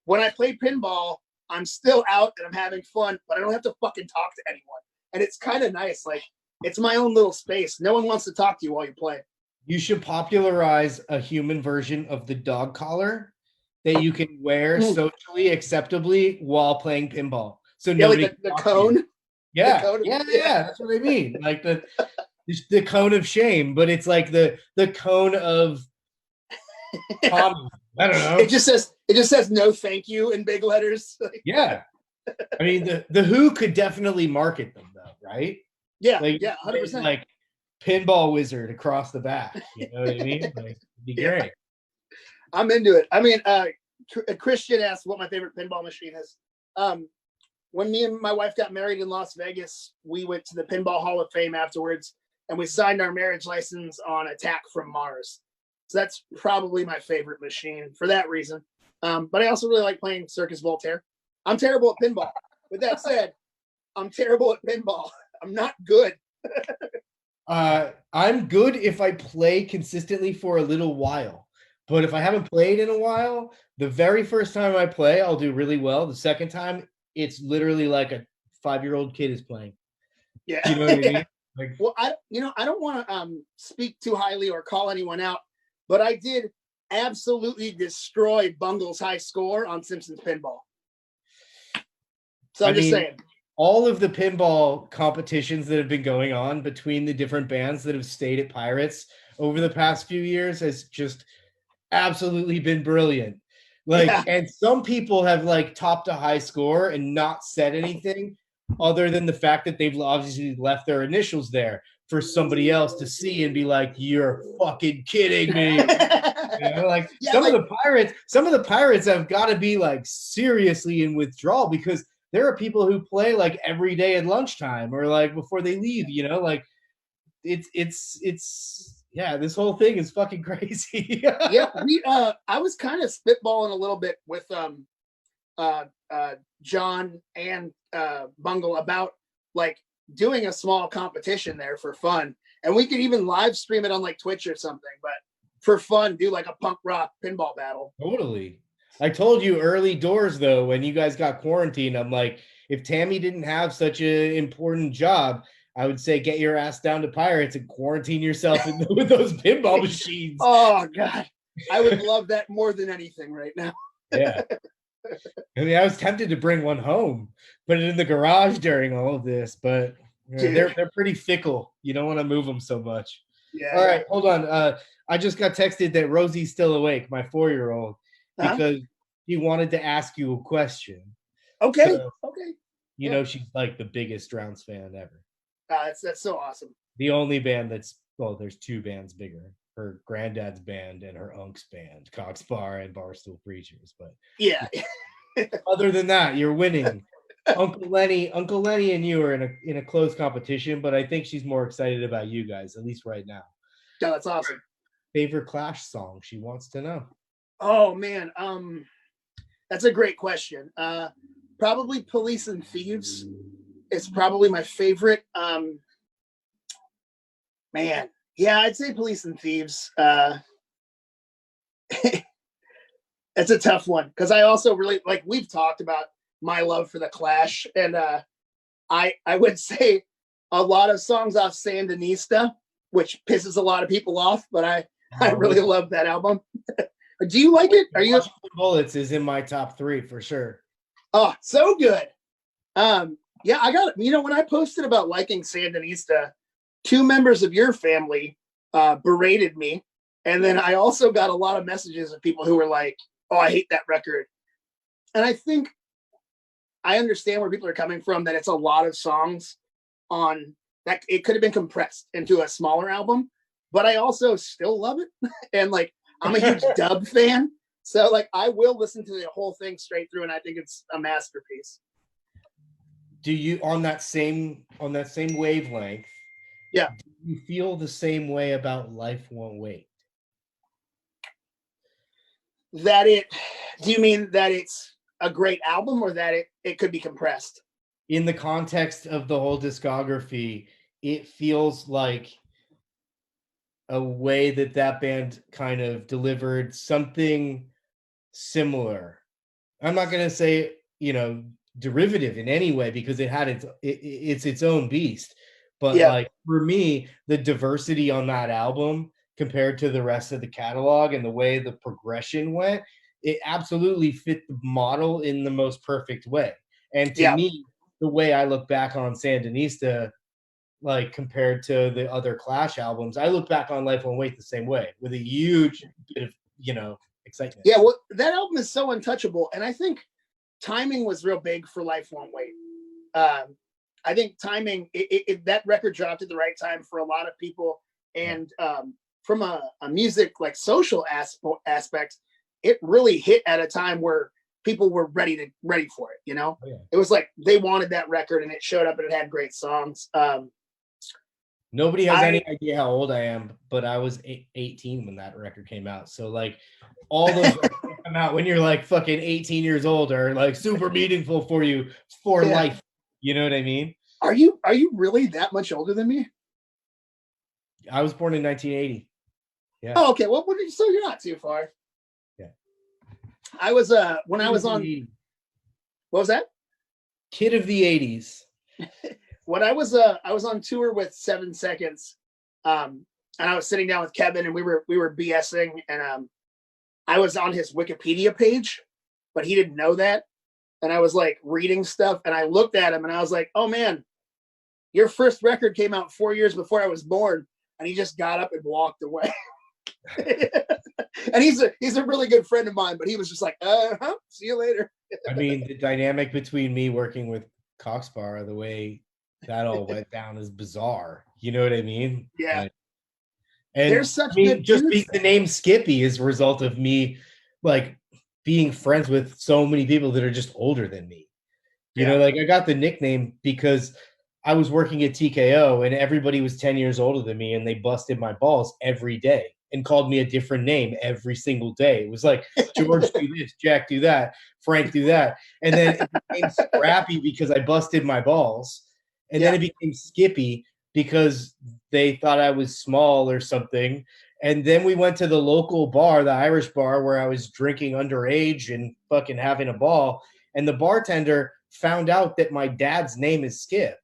A: When I play pinball, I'm still out and I'm having fun, but I don't have to fucking talk to anyone. And it's kind of nice. Like, it's my own little space. No one wants to talk to you while you play.
B: You should popularize a human version of the dog collar that you can wear socially acceptably while playing pinball. So nobody
A: like the cone.
B: Yeah, that's what I mean. Like the cone of shame, but it's like the cone of Tommy. I don't know.
A: It just says no thank you in big letters.
B: Yeah. I mean, the Who could definitely market them though, right?
A: Yeah,
B: like,
A: 100%.
B: Like pinball wizard across the back. You know what I mean? Like, it'd be great.
A: I'm into it. I mean, Christian asked what my favorite pinball machine is. When me and my wife got married in Las Vegas, we went to the Pinball Hall of Fame afterwards, and we signed our marriage license on Attack from Mars. So that's probably my favorite machine for that reason. But I also really like playing Circus Voltaire. I'm terrible at pinball. With that said, I'm terrible at pinball. I'm not good.
B: I'm good if I play consistently for a little while. But if I haven't played in a while, the very first time I play, I'll do really well. The second time, it's literally like a 5-year-old kid is playing.
A: Yeah.
B: You know what I mean? Like,
A: well, I don't want to speak too highly or call anyone out, but I did absolutely destroy Bungle's high score on Simpsons Pinball. So I'm just saying.
B: All of the pinball competitions that have been going on between the different bands that have stayed at Pirates over the past few years has just absolutely been brilliant. And some people have like topped a high score and not said anything other than the fact that they've obviously left their initials there for somebody else to see and be like, you're fucking kidding me. Some of the Pirates have got to be like seriously in withdrawal, because there are people who play like every day at lunchtime or like before they leave, this whole thing is fucking crazy.
A: I was kind of spitballing a little bit with John and Bungle about like doing a small competition there for fun, and we could even live stream it on like Twitch or something, but for fun, do like a punk rock pinball battle.
B: Totally. I told you early doors though, when you guys got quarantined, I'm like, if Tammy didn't have such an important job, I would say get your ass down to Pirates and quarantine yourself with those pinball machines.
A: Oh God, I would love that more than anything right now.
B: Yeah. I mean, I was tempted to bring one home, put it in the garage during all of this, but they're pretty fickle. You don't want to move them so much.
A: Yeah.
B: All right, hold on. I just got texted that Rosie's still awake, my 4-year-old, because he wanted to ask you a question.
A: Okay.
B: So, she's like the biggest Drowns fan ever.
A: That's so awesome.
B: The only band there's 2 bands bigger. Her granddad's band and her unc's band, Cox Bar and Barstool Preachers. But
A: yeah.
B: Other than that, you're winning. Uncle Lenny and you are in a close competition, but I think she's more excited about you guys, at least right now.
A: Yeah, that's awesome.
B: Favorite Clash song, she wants to know.
A: Oh man, that's a great question. Probably Police and Thieves. It's probably my favorite. Man, Yeah, I'd say Police and Thieves. It's a tough one because I also really like. We've talked about my love for the Clash, and I would say a lot of songs off Sandinista, which pisses a lot of people off, but I really love that album. Do you like it? Are you?
B: Bullets is in my top 3 for sure.
A: Oh, so good. Yeah, I got, when I posted about liking Sandinista, 2 members of your family berated me. And then I also got a lot of messages of people who were like, oh, I hate that record. And I think I understand where people are coming from, that it's a lot of songs on that. It could have been compressed into a smaller album, but I also still love it. And like, I'm a huge dub fan. So like, I will listen to the whole thing straight through. And I think it's a masterpiece.
B: Do you, on that same wavelength?
A: Yeah.
B: Do you feel the same way about Life Won't Wait?
A: Do you mean that it's a great album, or that it could be compressed?
B: In the context of the whole discography, it feels like a way that band kind of delivered something similar. I'm not going to say, derivative in any way, because it had its own beast. But like, for me, the diversity on that album compared to the rest of the catalog and the way the progression went, it absolutely fit the model in the most perfect way. And to me, the way I look back on Sandinista, like compared to the other Clash albums, I look back on Life Won't Wait the same way, with a huge bit of, excitement.
A: Yeah, well, that album is so untouchable. And I think timing was real big for Life Won't Wait. I think timing, that record dropped at the right time for a lot of people. And from a music, like, social aspect, it really hit at a time where people were ready for it. Oh, yeah. It was like they wanted that record, and it showed up, and it had great songs.
B: Nobody has any idea how old I am, but I was 18 when that record came out. So like, all those come out when you're like fucking 18 years old are like super meaningful for you for life. You know what I mean?
A: Are you really that much older than me?
B: I was born in 1980. Yeah.
A: Oh, okay. Well, so you're not too far.
B: Yeah.
A: I was when I was on. What was that?
B: Kid of the 80s.
A: When I was on tour with 7 Seconds, and I was sitting down with Kevin, and we were BSing, and I was on his Wikipedia page, but he didn't know that. And I was like reading stuff, and I looked at him, and I was like, "Oh man, your first record came out 4 years before I was born." And he just got up and walked away. And he's a really good friend of mine, but he was just like, see you later.
B: I mean, the dynamic between me working with Coxbar, the way that all went down, is bizarre. You know what I mean?
A: Yeah.
B: And
A: there's such good
B: just the name Skippy is a result of me like being friends with so many people that are just older than me. You know, like, I got the nickname because I was working at TKO and everybody was 10 years older than me, and they busted my balls every day and called me a different name every single day. It was like, George, do this, Jack, do that, Frank, do that. And then it became Scrappy because I busted my balls. And then it became Skippy because they thought I was small or something. And then we went to the local bar, the Irish bar, where I was drinking underage and fucking having a ball. And the bartender found out that my dad's name is Skip.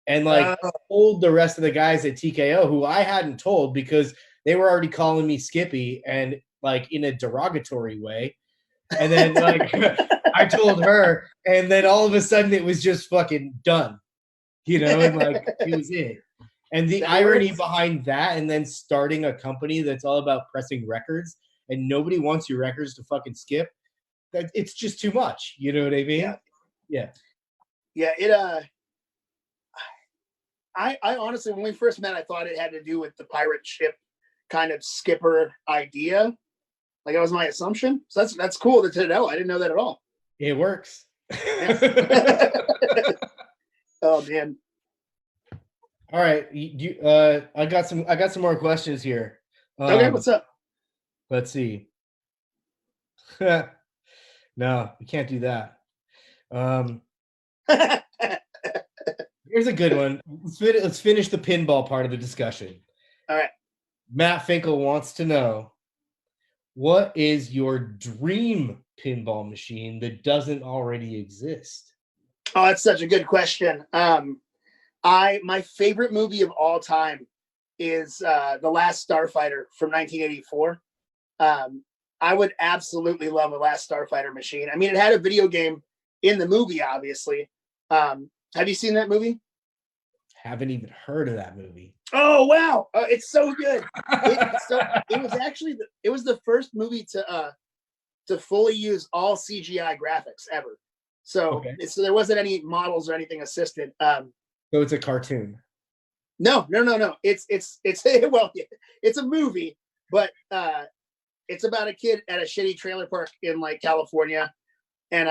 B: And like told the rest of the guys at TKO, who I hadn't told because they were already calling me Skippy, and like in a derogatory way. And then like I told her, and then all of a sudden it was just fucking done. You know, and like it was it. And the irony behind that, and then starting a company that's all about pressing records, and nobody wants your records to fucking skip, that it's just too much. You know what I mean? Yeah.
A: I honestly, when we first met, I thought it had to do with the pirate ship kind of skipper idea. Like, that was my assumption. So that's cool to know. I didn't know that at all.
B: It works.
A: Oh man.
B: All right. I got some more questions here.
A: Okay, what's up?
B: Let's see. No, we can't do that. Here's a good one. Let's finish the pinball part of the discussion.
A: All right.
B: Matt Finkel wants to know, what is your dream pinball machine that doesn't already exist?
A: Oh, that's such a good question. My favorite movie of all time is The Last Starfighter from 1984. I would absolutely love a Last Starfighter machine. I mean, it had a video game in the movie, obviously. Have you seen that movie?
B: Haven't even heard of that movie.
A: Oh wow, it's so good. It was actually it was the first movie to fully use all CGI graphics ever. So, so there wasn't any models or anything assisted.
B: So it's a cartoon.
A: No. It's well, it's a movie, but it's about a kid at a shitty trailer park in like California, and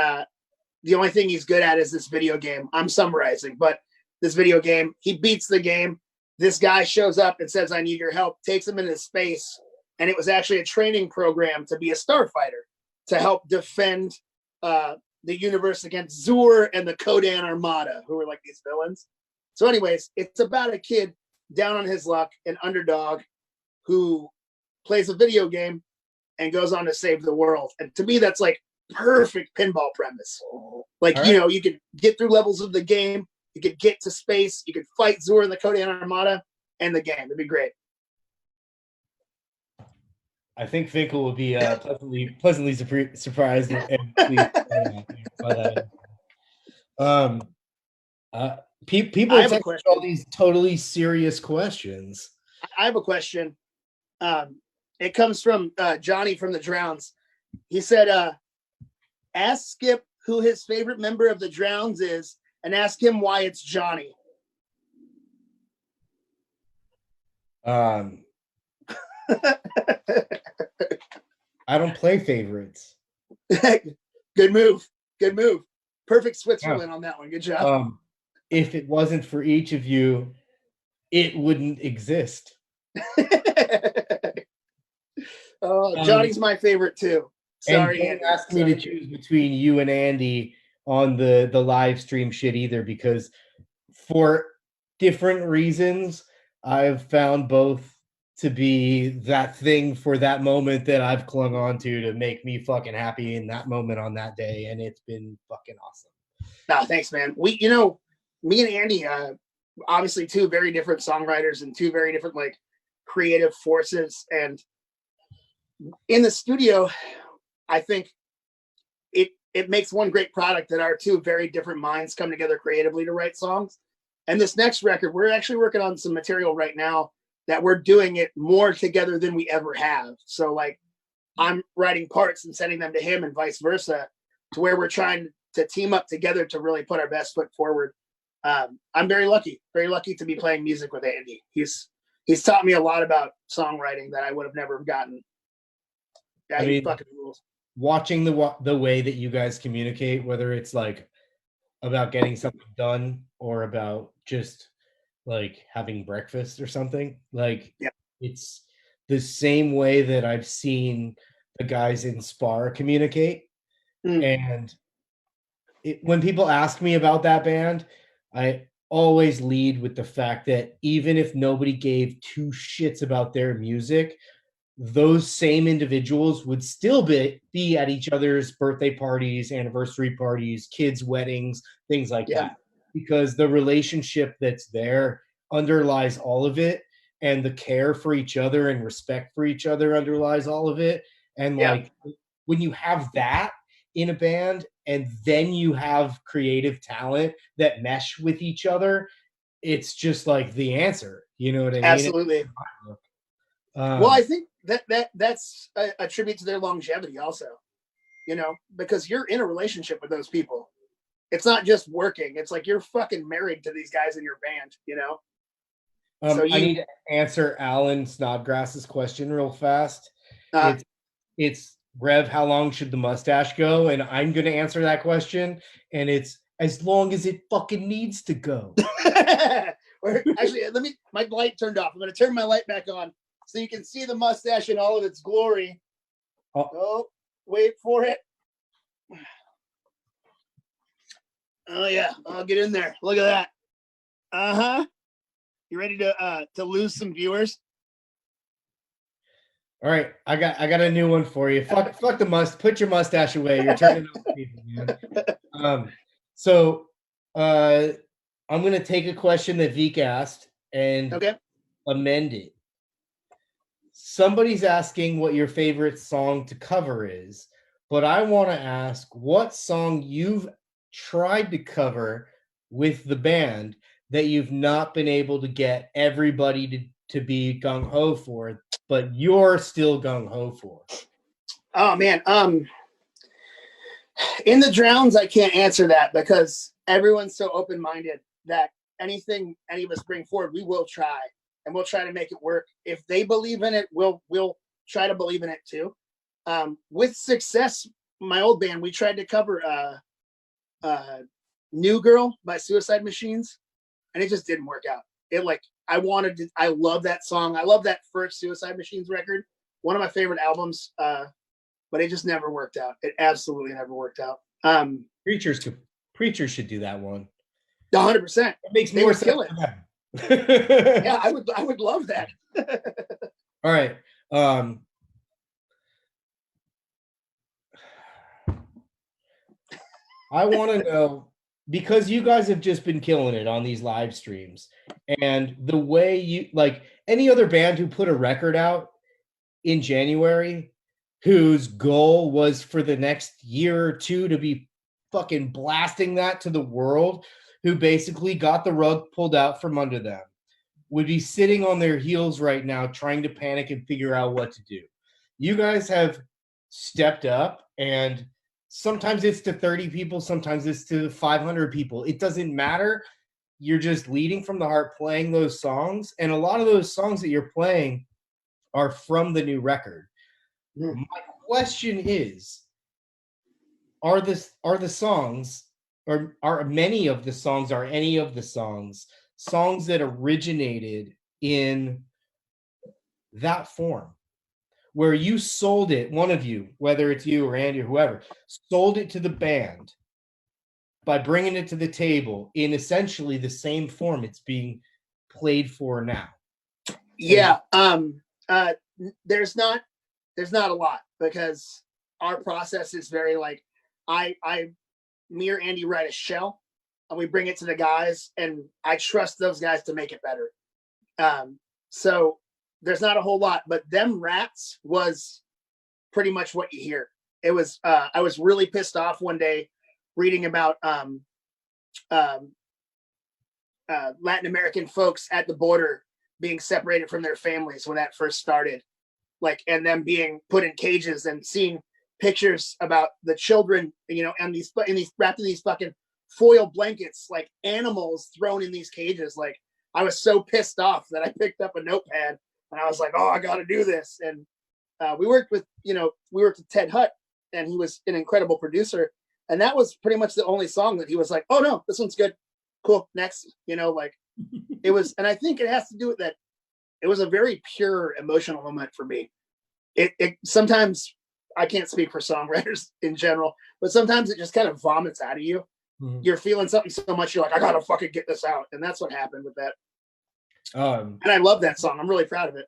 A: the only thing he's good at is this video game. I'm summarizing, but this video game, he beats the game. This guy shows up and says, "I need your help." Takes him into space, and it was actually a training program to be a starfighter to help defend the universe against Zur and the Kodan Armada, who were like these villains. So anyways, it's about a kid down on his luck, an underdog who plays a video game and goes on to save the world. And to me, that's like perfect pinball premise. Like, you know, you could get through levels of the game, you could get to space, you could fight Zur and the Kodan Armada, and the game. It'd be great.
B: I think Finkel will be pleasantly surprised and pleased by that. People are taking all these totally serious questions.
A: I have a question. It comes from Johnny from the Drowns. He said, ask Skip who his favorite member of the Drowns is and ask him why it's Johnny.
B: I don't play favorites.
A: Good move. Perfect Switzerland on that one. Good job.
B: If it wasn't for each of you, it wouldn't exist.
A: Johnny's my favorite too. Sorry,
B: and don't ask me to choose between you and Andy on the live stream shit either, because for different reasons, I've found both to be that thing for that moment that I've clung on to make me fucking happy in that moment on that day, and it's been fucking awesome.
A: No, thanks, man. Me and Andy, obviously two very different songwriters and two very different like creative forces, and in the studio, I think it makes one great product that our two very different minds come together creatively to write songs. And this next record, we're actually working on some material right now that we're doing it more together than we ever have. So like I'm writing parts and sending them to him and vice versa, to where we're trying to team up together to really put our best foot forward. I'm very lucky to be playing music with Andy. He's taught me a lot about songwriting that I would have never gotten. Yeah, he fucking rules.
B: Watching the way that you guys communicate, whether it's like about getting something done or about just like having breakfast or something, like it's the same way that I've seen the guys in Spar communicate. And when people ask me about that band, I always lead with the fact that even if nobody gave two shits about their music, those same individuals would still be at each other's birthday parties, anniversary parties, kids' weddings, things like that. Because the relationship that's there underlies all of it, and the care for each other and respect for each other underlies all of it. And like when you have that in a band, and then you have creative talent that mesh with each other, it's just like the answer. You know what I mean?
A: Absolutely. Well, I think that's a tribute to their longevity also, you know, because you're in a relationship with those people. It's not just working. It's like you're fucking married to these guys in your band, you know?
B: So I need to answer Alan Snodgrass's question real fast. It's Rev, how long should the mustache go? And I'm going to answer that question. And it's as long as it fucking needs to go.
A: Actually, my light turned off. I'm going to turn my light back on so you can see the mustache in all of its glory. Oh, wait for it. Oh yeah, I'll get in there. Look at that. You ready to lose some viewers?
B: All right, I got a new one for you. Fuck the must. Put your mustache away. You're turning off people, man. So I'm gonna take a question that Veek asked and amend it. Somebody's asking what your favorite song to cover is, but I want to ask what song you've tried to cover with the band that you've not been able to get everybody to be gung-ho for, but you're still gung-ho for.
A: Oh man, in the Drowns, I can't answer that because everyone's so open-minded that anything any of us bring forward, we will try, and we'll try to make it work. If they believe in it, we'll try to believe in it too. With Success, my old band, we tried to cover New Girl by Suicide Machines, and it just didn't work out. I love that song. I love that first Suicide Machines record. One of my favorite albums, but it just never worked out. It absolutely never worked out.
B: Preachers should do that one.
A: 100%.
B: It makes more sense for them.
A: Yeah, I would love that.
B: All right. I want to know, because you guys have just been killing it on these live streams, and the way you, like any other band who put a record out in January, whose goal was for the next year or two to be fucking blasting that to the world, who basically got the rug pulled out from under them, would be sitting on their heels right now trying to panic and figure out what to do. You guys have stepped up, and sometimes it's to 30 people, sometimes it's to 500 people. It doesn't matter. You're just leading from the heart, playing those songs, and a lot of those songs that you're playing are from the new record. My question is, are the songs, or are many of the songs, are any of the songs that originated in that form, where you sold it, one of you, whether it's you or Andy or whoever, sold it to the band by bringing it to the table in essentially the same form it's being played for now?
A: Yeah. There's not a lot, because our process is very like, me or Andy write a shell and we bring it to the guys, and I trust those guys to make it better. So there's not a whole lot, but Them Rats was pretty much what you hear. It was, I was really pissed off one day reading about Latin American folks at the border being separated from their families when that first started, like, and them being put in cages, and seeing pictures about the children, and these wrapped in these fucking foil blankets, like animals thrown in these cages. Like, I was so pissed off that I picked up a notepad and I was like, oh, I got to do this. And we worked with Ted Hutt, and he was an incredible producer. And that was pretty much the only song that he was like, oh no, this one's good. Cool. Next, like it was. And I think it has to do with that. It was a very pure emotional moment for me. It sometimes, I can't speak for songwriters in general, but sometimes it just kind of vomits out of you. Mm-hmm. You're feeling something so much, you're like, I gotta fucking get this out. And that's what happened with that. And I love that song. I'm really proud of it.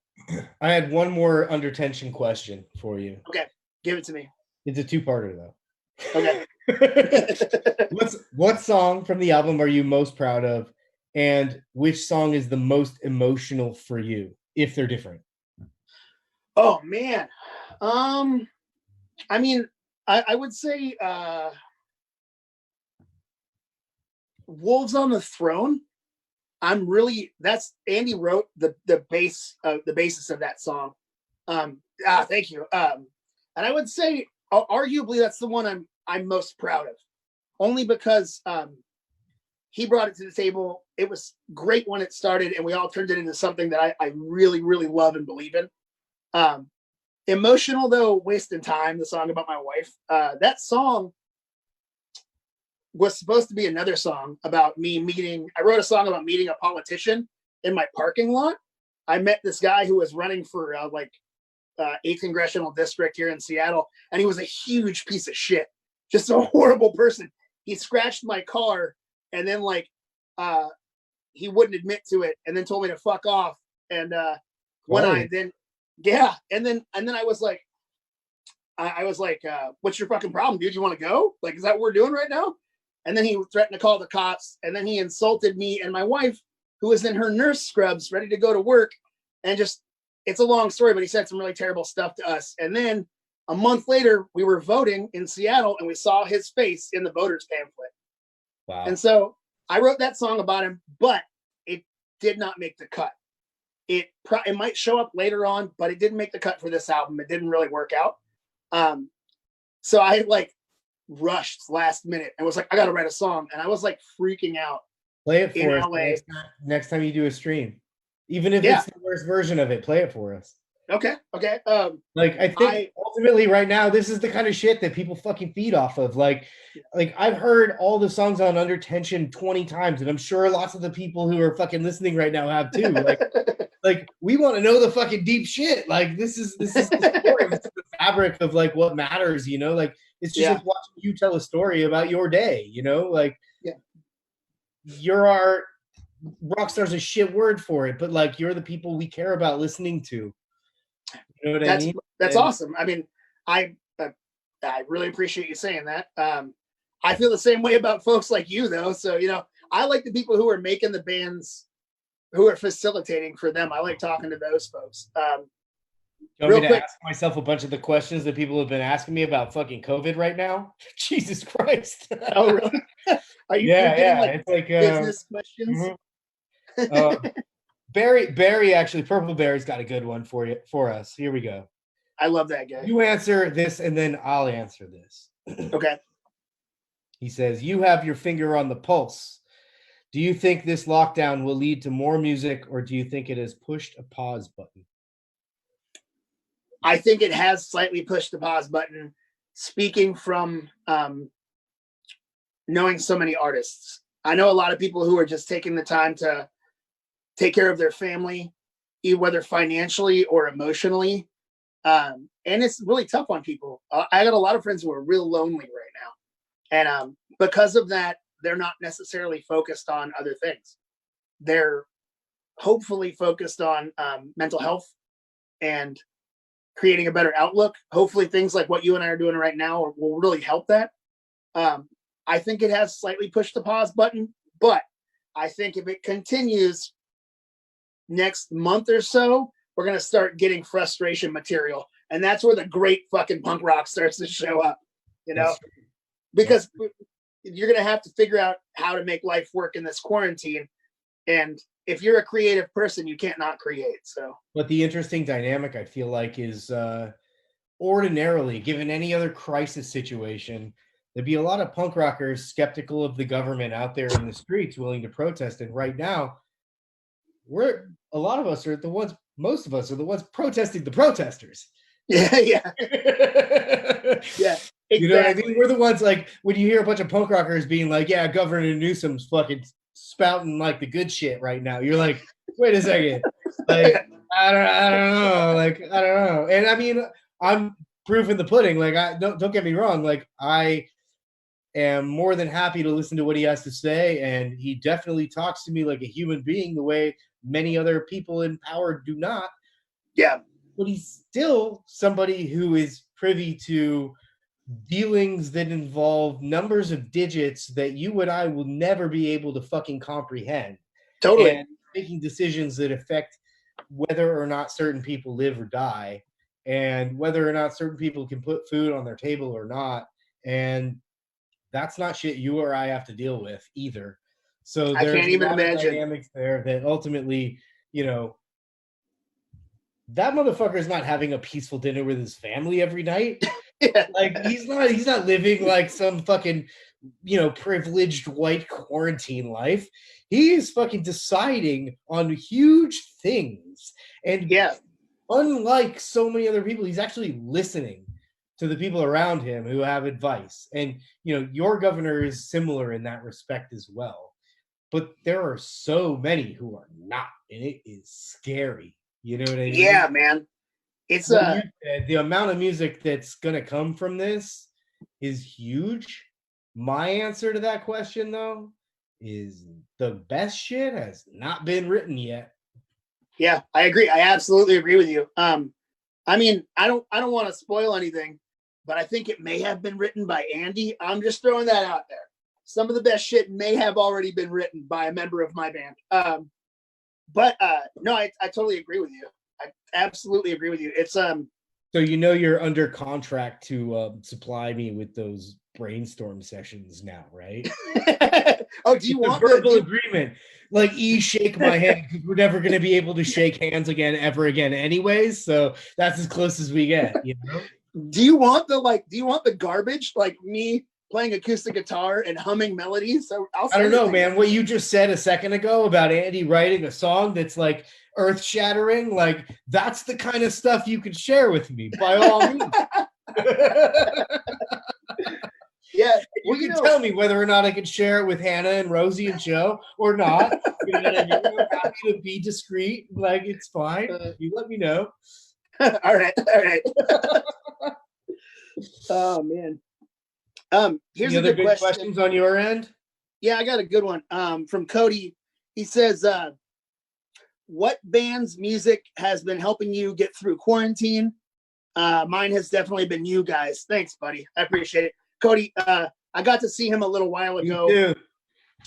B: I had one more under tension question for you.
A: Okay, give it to me.
B: It's a two-parter though.
A: Okay.
B: What song from the album are you most proud of, and which song is the most emotional for you, if they're different?
A: Oh man. I mean, I would say Wolves on the Throne. That's Andy wrote the basis of that song. Thank you. And I would say arguably that's the one I'm most proud of, only because he brought it to the table. It was great when it started, and we all turned it into something that I really, really love and believe in. Emotional though, Wasting Time, the song about my wife. That song was supposed to be another song about me I wrote a song about meeting a politician in my parking lot. I met this guy who was running for 8th congressional district here in Seattle, and he was a huge piece of shit, just a horrible person. He scratched my car, and then he wouldn't admit to it, and then told me to fuck off. And when I then Yeah. And then I was like, what's your fucking problem, dude? You want to go? Like, is that what we're doing right now? And then he threatened to call the cops. And then he insulted me and my wife, who was in her nurse scrubs, ready to go to work. And just, it's a long story, but he said some really terrible stuff to us. And then a month later, we were voting in Seattle and we saw his face in the voters pamphlet.
B: Wow.
A: And so I wrote that song about him, but it did not make the cut. It might show up later on, but it didn't make the cut for this album. It didn't really work out. So I like rushed last minute and was like, I got to write a song. And I was like freaking out.
B: Play it for us next time you do a stream. Even if it's the worst version of it, play it for us.
A: Okay.
B: Like, I think ultimately right now, this is the kind of shit that people fucking feed off of. Like I've heard all the songs on Under Tension 20 times, and I'm sure lots of the people who are fucking listening right now have too. Like we want to know the fucking deep shit. Like this is the story. This is the fabric of like what matters, you know? Like it's just like watching you tell a story about your day, you know? Like you're our rockstar's a shit word for it, but like you're the people we care about listening to. You know what I mean?
A: That's awesome. I mean, I really appreciate you saying that. I feel the same way about folks like you, though. So, you know, I like the people who are making the bands, who are facilitating for them. I like talking to those folks.
B: You want me to ask myself a bunch of the questions that people have been asking me about fucking COVID right now? Jesus Christ.
A: Oh, really? Are you getting like,
B: it's like
A: business questions?
B: Mm-hmm. Barry, actually, Purple Barry's got a good one for us. Here we go.
A: I love that guy.
B: You answer this, and then I'll answer this.
A: Okay.
B: He says, you have your finger on the pulse. Do you think this lockdown will lead to more music, or do you think it has pushed a pause button?
A: I think it has slightly pushed the pause button, speaking from knowing so many artists. I know a lot of people who are just taking the time to take care of their family, whether financially or emotionally. And it's really tough on people. I got a lot of friends who are real lonely right now. And because of that, they're not necessarily focused on other things. They're hopefully focused on mental health and creating a better outlook. Hopefully things like what you and I are doing right now will really help that. I think it has slightly pushed the pause button, but I think if it continues next month or so, we're going to start getting frustration material. And that's where the great fucking punk rock starts to show up, you know, because you're going to have to figure out how to make life work in this quarantine. And if you're a creative person, you can't not create. So,
B: but the interesting dynamic I feel like is ordinarily, given any other crisis situation, there'd be a lot of punk rockers skeptical of the government out there in the streets willing to protest. And right now, most of us are the ones protesting the protesters.
A: Yeah. Yeah. Exactly.
B: You know what I mean? We're the oons like, when you hear a bunch of punk rockers being like, yeah, Governor Newsom's fucking spouting like the good shit right now. You're like, wait a second. Like, I don't know. Like, I don't know. And I mean, I'm proof in the pudding. Like, don't get me wrong. Like, I am more than happy to listen to what he has to say. And he definitely talks to me like a human being the way many other people in power do not.
A: Yeah.
B: But he's still somebody who is privy to dealings that involve numbers of digits that you and I will never be able to fucking comprehend.
A: Totally.
B: And making decisions that affect whether or not certain people live or die, and whether or not certain people can put food on their table or not. And that's not shit you or I have to deal with either. So
A: I can't even imagine
B: dynamics there that ultimately, you know, that motherfucker is not having a peaceful dinner with his family every night.
A: Yeah.
B: Like he's not living like some fucking, you know, privileged white quarantine life. He's fucking deciding on huge things. And unlike so many other people, he's actually listening to the people around him who have advice. And, you know, your governor is similar in that respect as well. But there are so many who are not, and it is scary. You know what I mean?
A: Yeah, man. It's
B: the amount of music that's gonna come from this is huge. My answer to that question, though, is the best shit has not been written yet.
A: Yeah, I agree. I absolutely agree with you. I mean, I don't want to spoil anything, but I think it may have been written by Andy. I'm just throwing that out there. Some of the best shit may have already been written by a member of my band. But no, I totally agree with you. I absolutely agree with you. It's
B: So you're under contract to supply me with those brainstorm sessions now, right?
A: Oh, do you want
B: verbal agreement? Like, shake my hand, because we're never going to be able to shake hands again ever again anyways, so that's as close as we get, you know?
A: Do you want the garbage, like me playing acoustic guitar and humming melodies? So
B: I don't know, man. What you just said a second ago about Andy writing a song that's like earth shattering, like that's the kind of stuff you could share with me by all means.
A: Yeah,
B: you can tell me whether or not I can share it with Hannah and Rosie and Joe or not. You know what I mean? I'm happy to be discreet. Like, it's fine. You let me know.
A: All right. Oh man. Here's a good question.
B: Questions on your end?
A: Yeah, I got a good one. From Cody. He says, what band's music has been helping you get through quarantine? Mine has definitely been you guys. Thanks, buddy. I appreciate it. Cody, I got to see him a little while ago.
B: You too.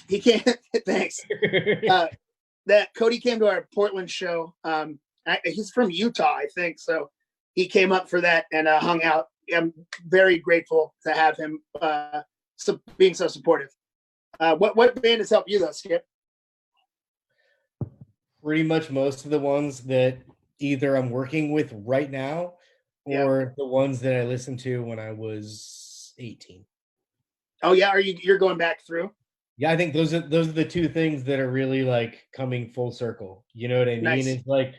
A: He came. Thanks. That Cody came to our Portland show. He's from Utah, I think. So he came up for that and hung out. I'm very grateful to have him being so supportive. What band has helped you though, Skip?
B: Pretty much most of the ones that either I'm working with right now or the ones that I listened to when I was 18.
A: Oh yeah, you're going back through?
B: Yeah, I think those are the two things that are really like coming full circle. You know what I mean?
A: Nice.
B: It's like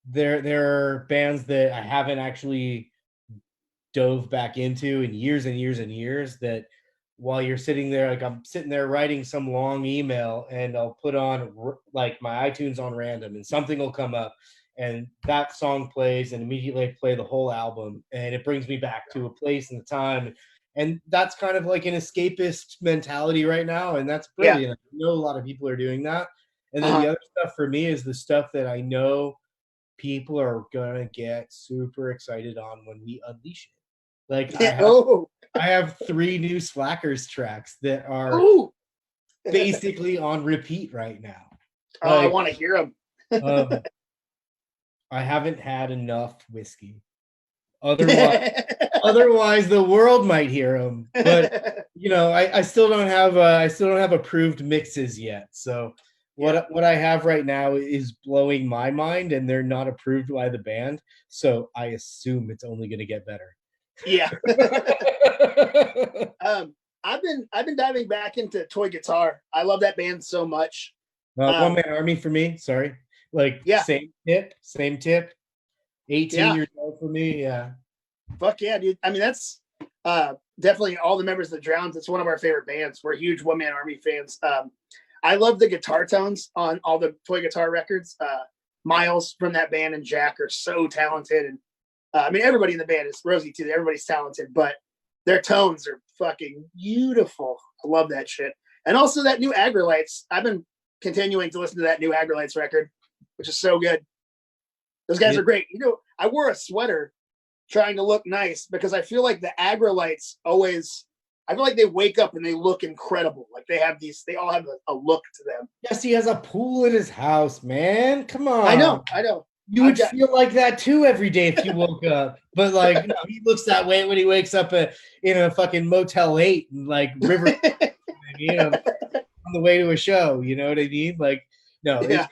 B: there are bands that I haven't actually dove back into in years and years and years, that while you're sitting there, like I'm sitting there writing some long email and I'll put on like my iTunes on random and something will come up and that song plays and immediately I play the whole album and it brings me back to a place and a time. And that's kind of like an escapist mentality right now. And that's brilliant. I know a lot of people are doing that. And then the other stuff for me is the stuff that I know people are going to get super excited on when we unleash it. Like I have 3 new Slackers tracks that are basically on repeat right now.
A: I want to hear them.
B: I haven't had enough whiskey. Otherwise the world might hear them. But you know, I still don't have approved mixes yet. So what I have right now is blowing my mind, and they're not approved by the band. So I assume it's only going to get better.
A: Yeah. I've been diving back into Toy Guitar. I love that band so much.
B: One Man Army for me. Sorry. Like same tip. 18 years old for me. Yeah.
A: Fuck yeah, dude. I mean, that's definitely all the members of the Drowns. It's one of our favorite bands. We're huge One Man Army fans. I love the guitar tones on all the Toy Guitar records. Miles from that band and Jack are so talented, and I mean, everybody in the band is Rosie too. Everybody's talented, but their tones are fucking beautiful. I love that shit. And also that new Agrolites. I've been continuing to listen to that new Agrolites record, which is so good. Those guys are great. You know, I wore a sweater trying to look nice because I feel like the Agrolites I feel like they wake up and they look incredible. Like they all have a look to them.
B: Yes, he has a pool in his house, man. Come on.
A: I know.
B: You would feel like that too every day if you woke up. But like, no, he looks that way when he wakes up in a fucking Motel 8 and like River, you know, on the way to a show. You know what I mean? Like, no,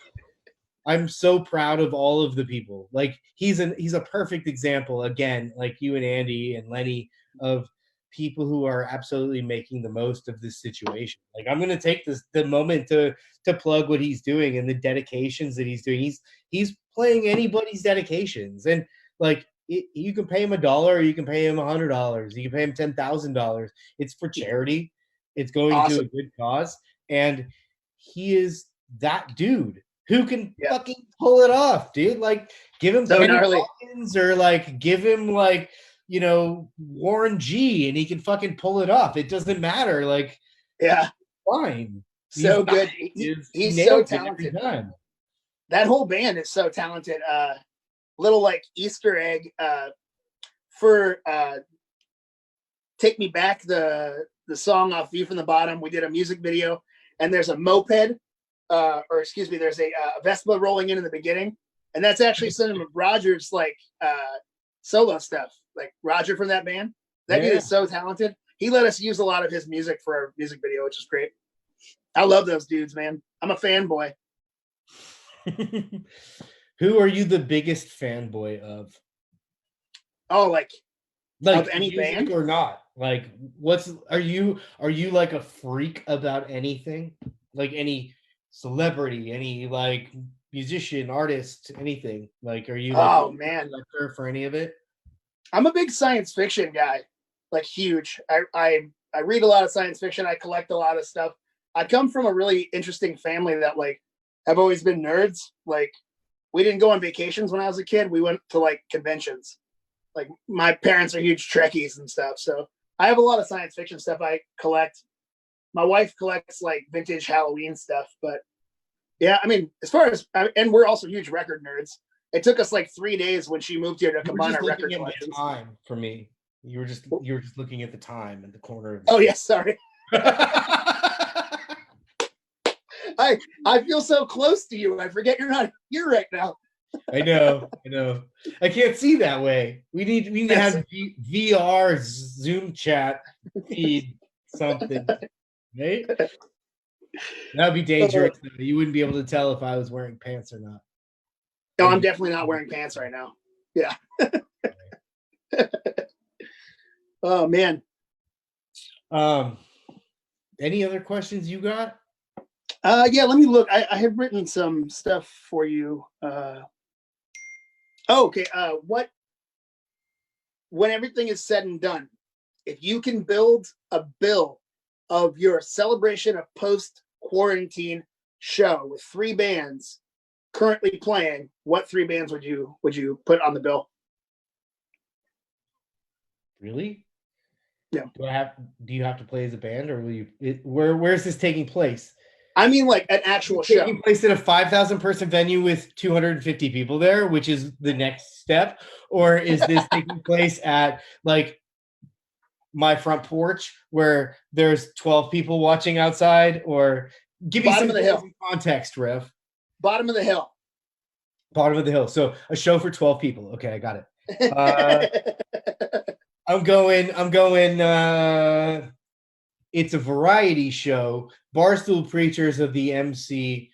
B: I'm so proud of all of the people. Like he's a perfect example, again, like you and Andy and Lenny, of people who are absolutely making the most of this situation. Like I'm going to take the moment to plug what he's doing and the dedications that he's doing. He's playing anybody's dedications, and like you can pay him $1 or you can pay him $100. You can pay him $10,000. It's for charity. It's going to a good cause, and he is that dude who can fucking pull it off, dude. Like give him Kenny Loggins or like give him like, you know, Warren G, and he can fucking pull it off. It doesn't matter. Like, fine.
A: So good. He's so talented. That whole band is so talented. little like Easter egg for Take Me Back, the song off View from the Bottom. We did a music video, and there's a moped, or excuse me, there's a Vespa rolling in the beginning, and that's actually some of Roger's like solo stuff. Like Roger from that band, that dude is so talented. He let us use a lot of his music for our music video, which is great. I love those dudes, man. I'm a fanboy.
B: Who are you the biggest fanboy of?
A: Oh, like of any band
B: or not? Like, are you like a freak about anything? Like any celebrity, any like musician, artist, anything? Like, are you like collector for any of it?
A: I'm a big science fiction guy, like huge. I read a lot of science fiction. I collect a lot of stuff. I come from a really interesting family that like have always been nerds. Like, we didn't go on vacations when I was a kid. We went to like conventions. Like, my parents are huge Trekkies and stuff. So I have a lot of science fiction stuff I collect. My wife collects like vintage Halloween stuff. But yeah, I mean, as far as, and we're also huge record nerds. It took us like 3 days when she moved here to combine our record collections.
B: Time for me. You were just looking at the time in the corner of
A: oh, yes, sorry. I feel so close to you. I forget you're not here right now.
B: I know. I can't see that way. We need to have VR Zoom chat feed something, right? That'd be dangerous. You wouldn't be able to tell if I was wearing pants or not.
A: No, I'm definitely not wearing pants right now. Yeah. Oh man.
B: Any other questions you got?
A: Yeah, let me look. I have written some stuff for you. Okay. When everything is said and done, if you can build a bill of your celebration of post-quarantine show with 3 bands currently playing, what 3 bands would you put on the bill?
B: Really?
A: Yeah.
B: Do you have to play as a band, or will you? Where is this taking place?
A: I mean, like an actual show.
B: Taking place at a 5,000 person venue with 250 people there, which is the next step, or is this taking place at like my front porch where there's 12 people watching outside? Or give me some context, Rev.
A: Bottom of the hill.
B: Bottom of the hill. So a show for 12 people. Okay, I got it. I'm going. It's a variety show. Barstool Preachers of the MC.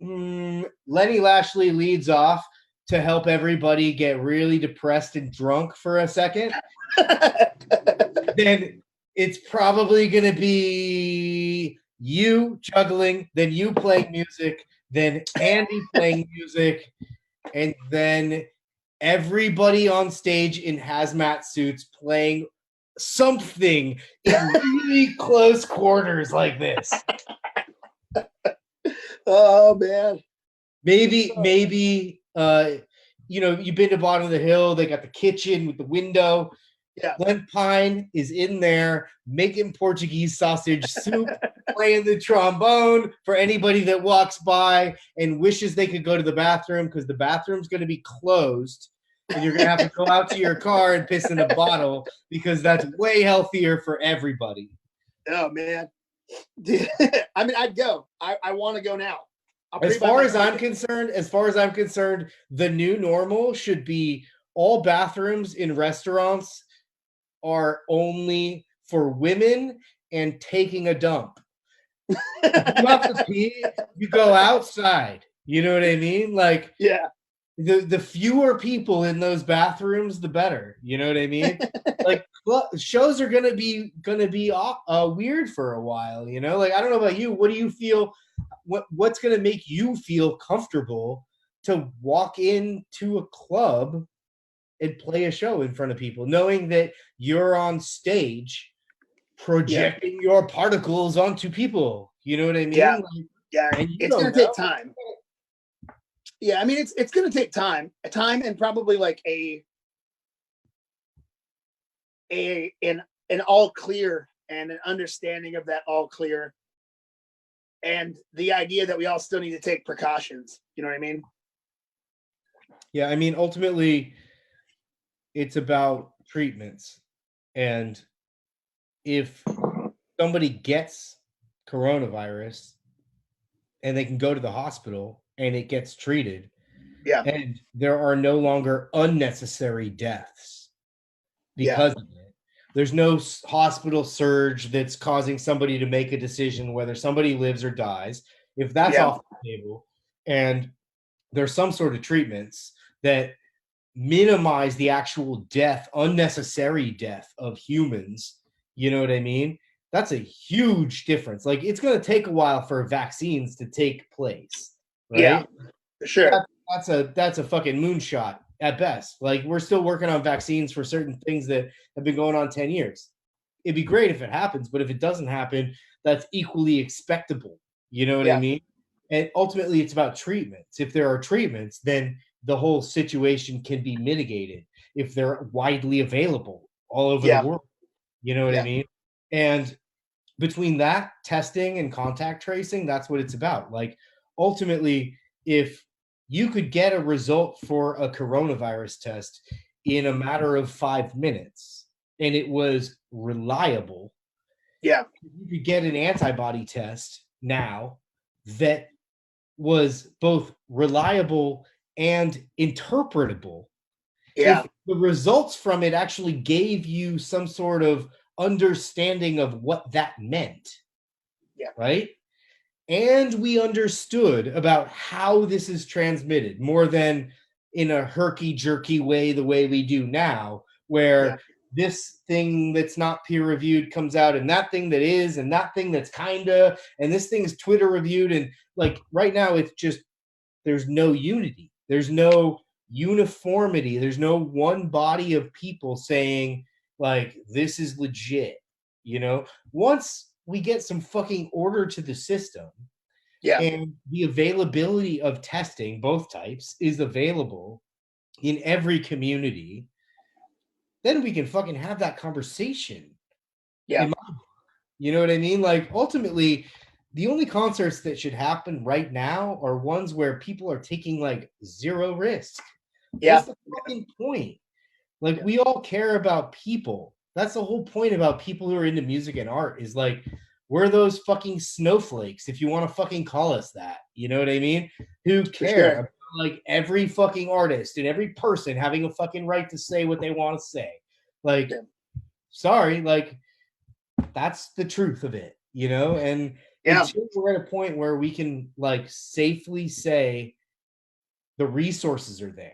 B: Lenny Lashley leads off to help everybody get really depressed and drunk for a second. Then it's probably going to be you juggling, then you playing music, then Andy playing music, and then everybody on stage in hazmat suits playing something in really close quarters like this.
A: Oh man.
B: Maybe you've been to Bottom of the Hill. They got the kitchen with the window.
A: Yeah.
B: Glenn Pine is in there making Portuguese sausage soup, playing the trombone for anybody that walks by and wishes they could go to the bathroom, because the bathroom's going to be closed and you're going to have to go out to your car and piss in a bottle, because that's way healthier for everybody.
A: Oh man. Dude, I mean, I'd go. I want to go now.
B: As far as I'm concerned, the new normal should be all bathrooms in restaurants are only for women and taking a dump. If you have to pee, you go outside. You know what I mean? Like,
A: yeah.
B: The fewer people in those bathrooms, the better. You know what I mean? Like, shows are gonna be weird for a while. You know, like, I don't know about you. What do you feel? What's gonna make you feel comfortable to walk into a club and play a show in front of people, knowing that you're on stage projecting your particles onto people? You know what I mean?
A: Yeah. Yeah. It's gonna take time. Yeah, I mean, it's going to take time and probably like an all clear and an understanding of that all clear, and the idea that we all still need to take precautions. You know what I mean?
B: Yeah, I mean, ultimately, it's about treatments. And if somebody gets coronavirus and they can go to the hospital and it gets treated,
A: Yeah.
B: and there are no longer unnecessary deaths because of it. There's no hospital surge that's causing somebody to make a decision whether somebody lives or dies. If that's off the table, and there's some sort of treatments that minimize the actual death, unnecessary death of humans, you know what I mean? That's a huge difference. Like, it's going to take a while for vaccines to take place, right?
A: Yeah, sure.
B: That's a fucking moonshot at best. Like, we're still working on vaccines for certain things that have been going on 10 years. It'd be great if it happens, but if it doesn't happen, that's equally expectable. You know what I mean? And ultimately, it's about treatments. If there are treatments, then the whole situation can be mitigated if they're widely available all over the world. You know what I mean? And between that, testing and contact tracing, that's what it's about. Like, ultimately, if you could get a result for a coronavirus test in a matter of 5 minutes and it was reliable, you could get an antibody test now that was both reliable and interpretable. If the results from it actually gave you some sort of understanding of what that meant, right? And we understood about how this is transmitted more than in a herky-jerky way, the way we do now, where this thing that's not peer-reviewed comes out, and that thing that is, and that thing that's kinda, and this thing is Twitter-reviewed, and like right now, it's just there's no unity. There's no uniformity. There's no one body of people saying, like, this is legit. You know, once we get some fucking order to the system, and the availability of testing, both types, is available in every community, then we can fucking have that conversation. You know what I mean? Like, ultimately, the only concerts that should happen right now are ones where people are taking like zero risk. That's the fucking point. Like, we all care about people. That's the whole point about people who are into music and art, is like, we're those fucking snowflakes, if you want to fucking call us that. You know what I mean? Who care about, like, every fucking artist and every person having a fucking right to say what they want to say. Like, sorry, like, that's the truth of it, you know? And until we're at a point where we can, like, safely say the resources are there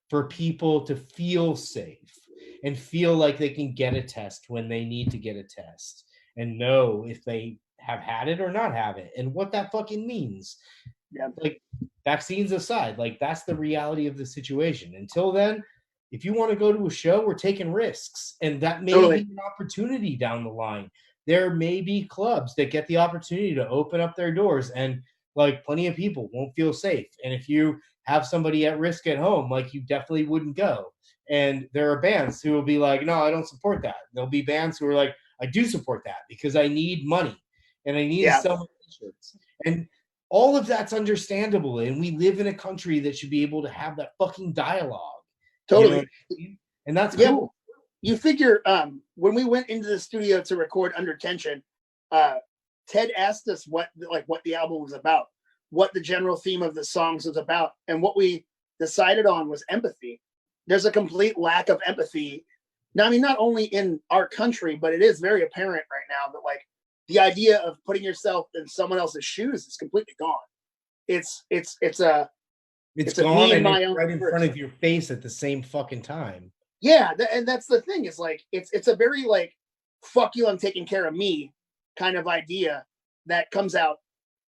B: for people to feel safe and feel like they can get a test when they need to get a test and know if they have had it or not have it and what that fucking means. Like, vaccines aside, like, that's the reality of the situation. Until then, if you want to go to a show, we're taking risks, and that may be an opportunity down the line. There may be clubs that get the opportunity to open up their doors, and like, plenty of people won't feel safe. And if you have somebody at risk at home, like, you definitely wouldn't go. And there are bands who will be like, no, I don't support that. There'll be bands who are like, I do support that because I need money and I need to sell my t-shirts. And all of that's understandable. And we live in a country that should be able to have that fucking dialogue.
A: Totally.
B: You know what I mean? And that's cool.
A: You figure, when we went into the studio to record Under Tension, Ted asked us what the album was about, what the general theme of the songs was about, and what we decided on was empathy. There's a complete lack of empathy. Now, I mean, not only in our country, but it is very apparent right now that, like, the idea of putting yourself in someone else's shoes is completely gone. It's gone,
B: and it's right in front of your face at the same fucking time.
A: Yeah, and that's the thing. Is like, it's a very, like, fuck you, I'm taking care of me kind of idea that comes out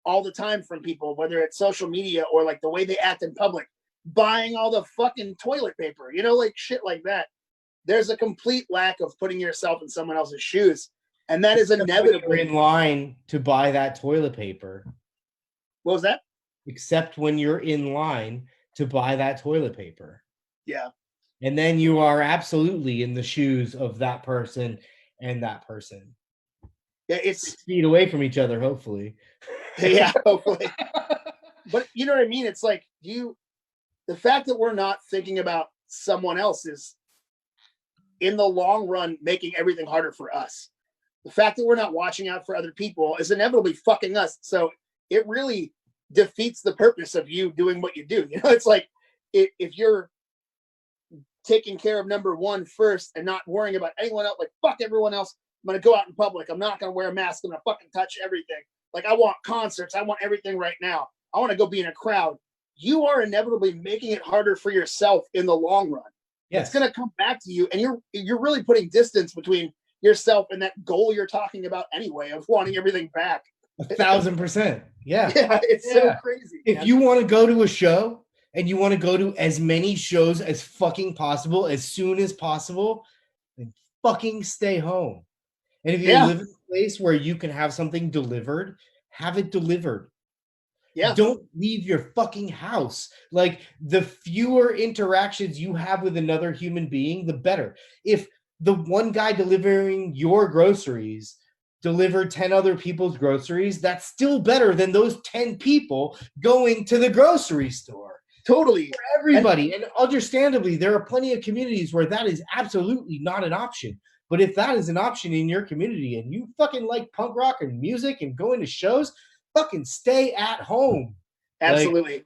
A: all the time from people, whether it's social media or like the way they act in public, buying all the fucking toilet paper, you know, like shit like that. There's a complete lack of putting yourself in someone else's shoes, and that is inevitably
B: in line to buy that toilet paper.
A: What was that?
B: Except when you're in line to buy that toilet paper.
A: Yeah.
B: And then you are absolutely in the shoes of that person and that person.
A: Yeah, it's
B: 6 feet away from each other, hopefully.
A: Yeah, hopefully. But you know what I mean? It's like, the fact that we're not thinking about someone else is, in the long run, making everything harder for us. The fact that we're not watching out for other people is inevitably fucking us. So it really defeats the purpose of you doing what you do. You know, it's like if you're taking care of number one first and not worrying about anyone else, like fuck everyone else. I'm going to go out in public. I'm not going to wear a mask. I'm going to fucking touch everything. Like, I want concerts. I want everything right now. I want to go be in a crowd. You are inevitably making it harder for yourself in the long run.
B: Yes.
A: It's going to come back to you, and you're really putting distance between yourself and that goal you're talking about anyway of wanting everything back.
B: 1,000%. Yeah.
A: Yeah, it's so crazy.
B: If
A: man.
B: you want to go to a show and you want to go to as many shows as fucking possible, as soon as possible, then fucking stay home. And if you live in a place where you can have something delivered, have it delivered.
A: Yeah.
B: Don't leave your fucking house. Like, the fewer interactions you have with another human being, the better. If the one guy delivering your groceries delivered 10 other people's groceries, that's still better than those 10 people going to the grocery store.
A: Totally.
B: For everybody. And understandably, there are plenty of communities where that is absolutely not an option. But if that is an option in your community and you fucking like punk rock and music and going to shows, fucking stay at home.
A: Absolutely.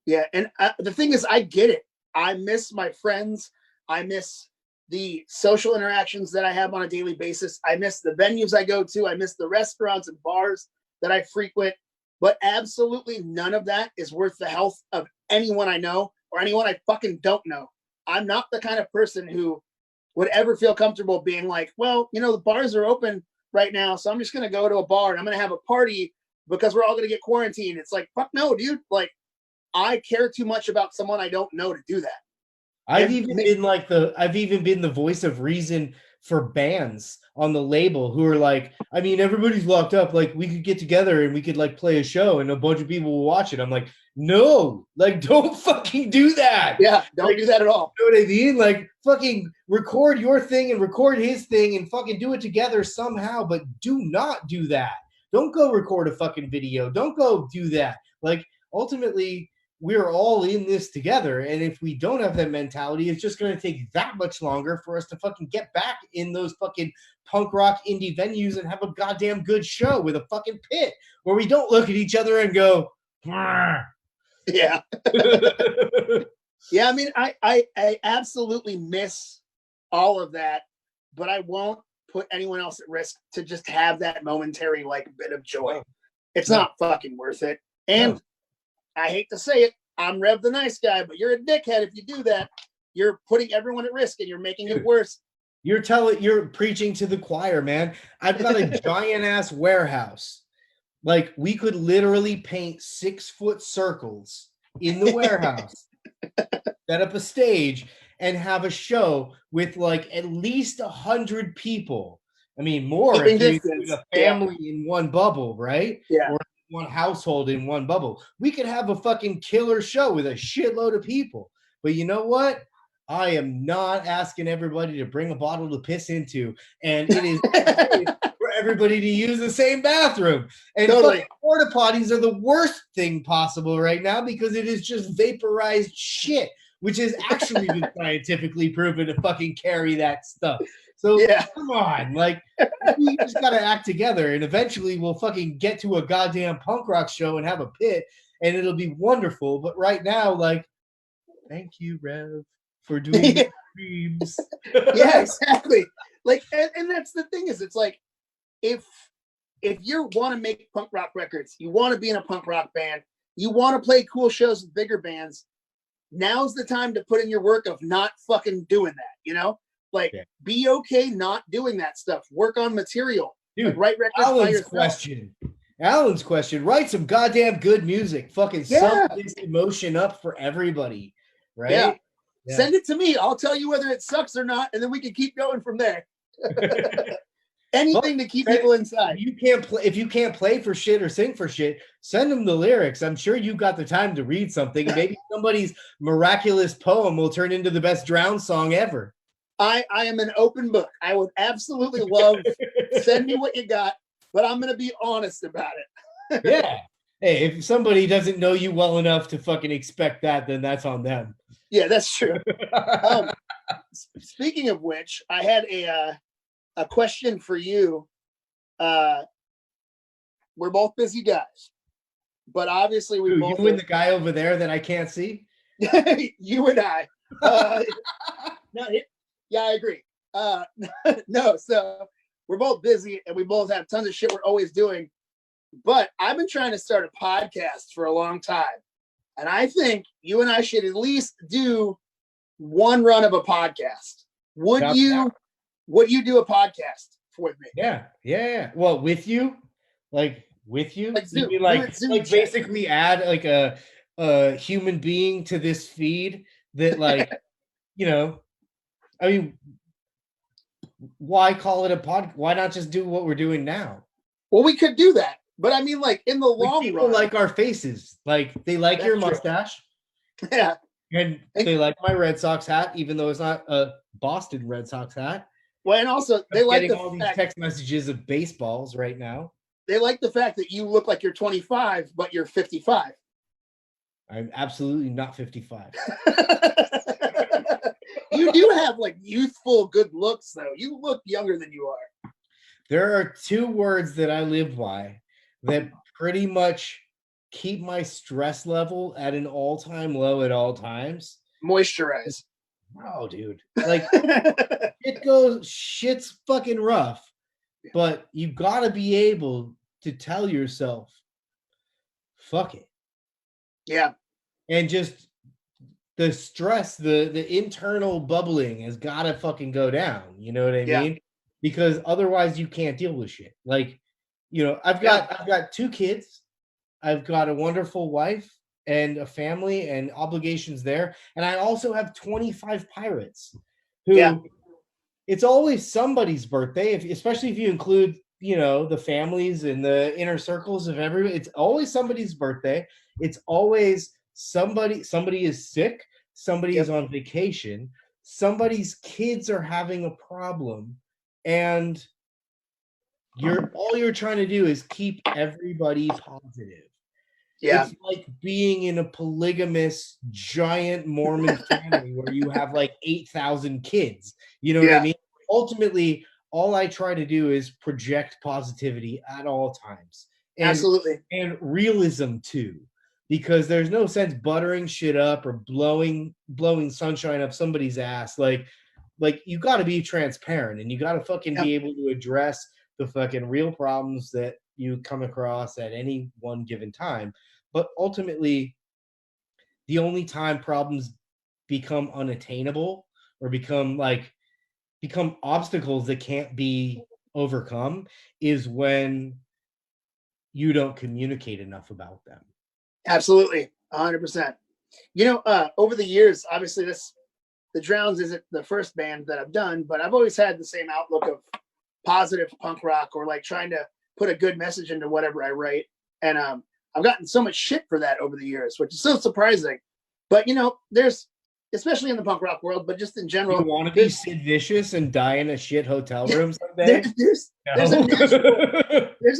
A: Yeah. And the thing is, I get it. I miss my friends. I miss the social interactions that I have on a daily basis. I miss the venues I go to. I miss the restaurants and bars that I frequent. But absolutely none of that is worth the health of anyone I know or anyone I fucking don't know. I'm not the kind of person who would ever feel comfortable being like, well, you know, the bars are open right now, so I'm just going to go to a bar and I'm going to have a party because we're all going to get quarantined. It's like, fuck no, dude. Like, I care too much about someone I don't know to do that.
B: I've even been the voice of reason for bands on the label who are like, I mean, everybody's locked up. Like, we could get together and we could like play a show and a bunch of people will watch it. I'm like, no, like, don't fucking do that.
A: Yeah, don't do that at all.
B: You know what I mean? Like, fucking record your thing and record his thing and fucking do it together somehow, but do not do that. Don't go record a fucking video. Don't go do that. Like, ultimately, we're all in this together. And if we don't have that mentality, it's just going to take that much longer for us to fucking get back in those fucking punk rock indie venues and have a goddamn good show with a fucking pit where we don't look at each other and go, "Brr."
A: Yeah. Yeah, I mean, I absolutely miss all of that, but I won't put anyone else at risk to just have that momentary like bit of joy. It's not fucking worth it. And I hate to say it, I'm Rev the nice guy, but you're a dickhead if you do that. You're putting everyone at risk and you're making it worse.
B: You're preaching to the choir, man. I've got a giant ass warehouse. Like, we could literally paint 6-foot circles in the warehouse, set up a stage, and have a show with like at least 100 people. I mean, more if you include a family in one bubble, right?
A: Yeah.
B: Or one household in one bubble. We could have a fucking killer show with a shitload of people. But you know what? I am not asking everybody to bring a bottle to piss into, and it is for everybody to use the same bathroom. And fucking porta potties are the worst thing possible right now because it is just vaporized shit, which has actually been scientifically proven to fucking carry that stuff. So come on, like, we just gotta act together, and eventually we'll fucking get to a goddamn punk rock show and have a pit, and it'll be wonderful. But right now, like, thank you, Rev, for doing the dreams.
A: Yeah, exactly. Like, and that's the thing is, it's like, if you want to make punk rock records, you want to be in a punk rock band, you want to play cool shows with bigger bands, now's the time to put in your work of not fucking doing that, you know? Like, be okay not doing that stuff. Work on material.
B: Dude,
A: like, write records
B: Alan's question. Write some goddamn good music. Fucking sum this emotion up for everybody. Right?
A: Yeah. Send it to me. I'll tell you whether it sucks or not, and then we can keep going from there. Anything to keep people inside.
B: If you can't play for shit or sing for shit, send them the lyrics. I'm sure you got the time to read something. Maybe somebody's miraculous poem will turn into the best drown song ever.
A: I am an open book. I would absolutely love send me what you got, but I'm going to be honest about it.
B: Yeah. Hey, if somebody doesn't know you well enough to fucking expect that, then that's on them.
A: Yeah, that's true. Speaking of which, I had a question for you. We're both busy guys, but obviously we both
B: you and the guy over there that I can't see.
A: you and I. No, yeah, I agree. No, so we're both busy and we both have tons of shit we're always doing. But I've been trying to start a podcast for a long time. And I think you and I should at least do one run of a podcast. Would you do a podcast with me?
B: Yeah. Well, with you? Like with you?
A: Like Zoom.
B: You mean like basically add like a human being to this feed that like, you know, I mean, why call it a pod? Why not just do what we're doing now?
A: Well, we could do that. But I mean, like in the long
B: people
A: run,
B: like our faces. Like they like your mustache.
A: Yeah.
B: And they like my Red Sox hat, even though it's not a Boston Red Sox hat.
A: Well, and also they like
B: getting all these text messages of baseballs right now.
A: They like the fact that you look like you're 25, but you're 55.
B: I'm absolutely not 55.
A: You do have like youthful good looks, though. You look younger than you are.
B: There are two words that I live by that pretty much keep my stress level at an all-time low at all times.
A: Moisturize.
B: Oh, dude. Like, shit's fucking rough. But you gotta be able to tell yourself, fuck it.
A: Yeah.
B: And just the stress, the internal bubbling has gotta fucking go down. You know what I mean? Because otherwise you can't deal with shit. Like, you know, I've got 2 kids, I've got a wonderful wife and a family and obligations there, and I also have 25 pirates who it's always somebody's birthday, especially if you include, you know, the families and the inner circles of everybody. It's always somebody's birthday. It's always somebody is sick, somebody is on vacation, somebody's kids are having a problem. And all you're trying to do is keep everybody positive.
A: Yeah.
B: It's like being in a polygamous giant Mormon family where you have like 8,000 kids. You know what I mean? Ultimately, all I try to do is project positivity at all times.
A: Absolutely.
B: And realism too. Because there's no sense buttering shit up or blowing sunshine up somebody's ass. Like you got to be transparent and you got to fucking be able to address the fucking real problems that you come across at any one given time. But ultimately, the only time problems become unattainable or become obstacles that can't be overcome is when you don't communicate enough about them.
A: Absolutely. 100%. You know, over the years, obviously the Drowns isn't the first band that I've done, but I've always had the same outlook of positive punk rock or like trying to put a good message into whatever I write. And I've gotten so much shit for that over the years, which is so surprising. But, you know, there's, especially in the punk rock world, but just in general.
B: You want to be Sid Vicious and die in a shit hotel room someday?
A: There's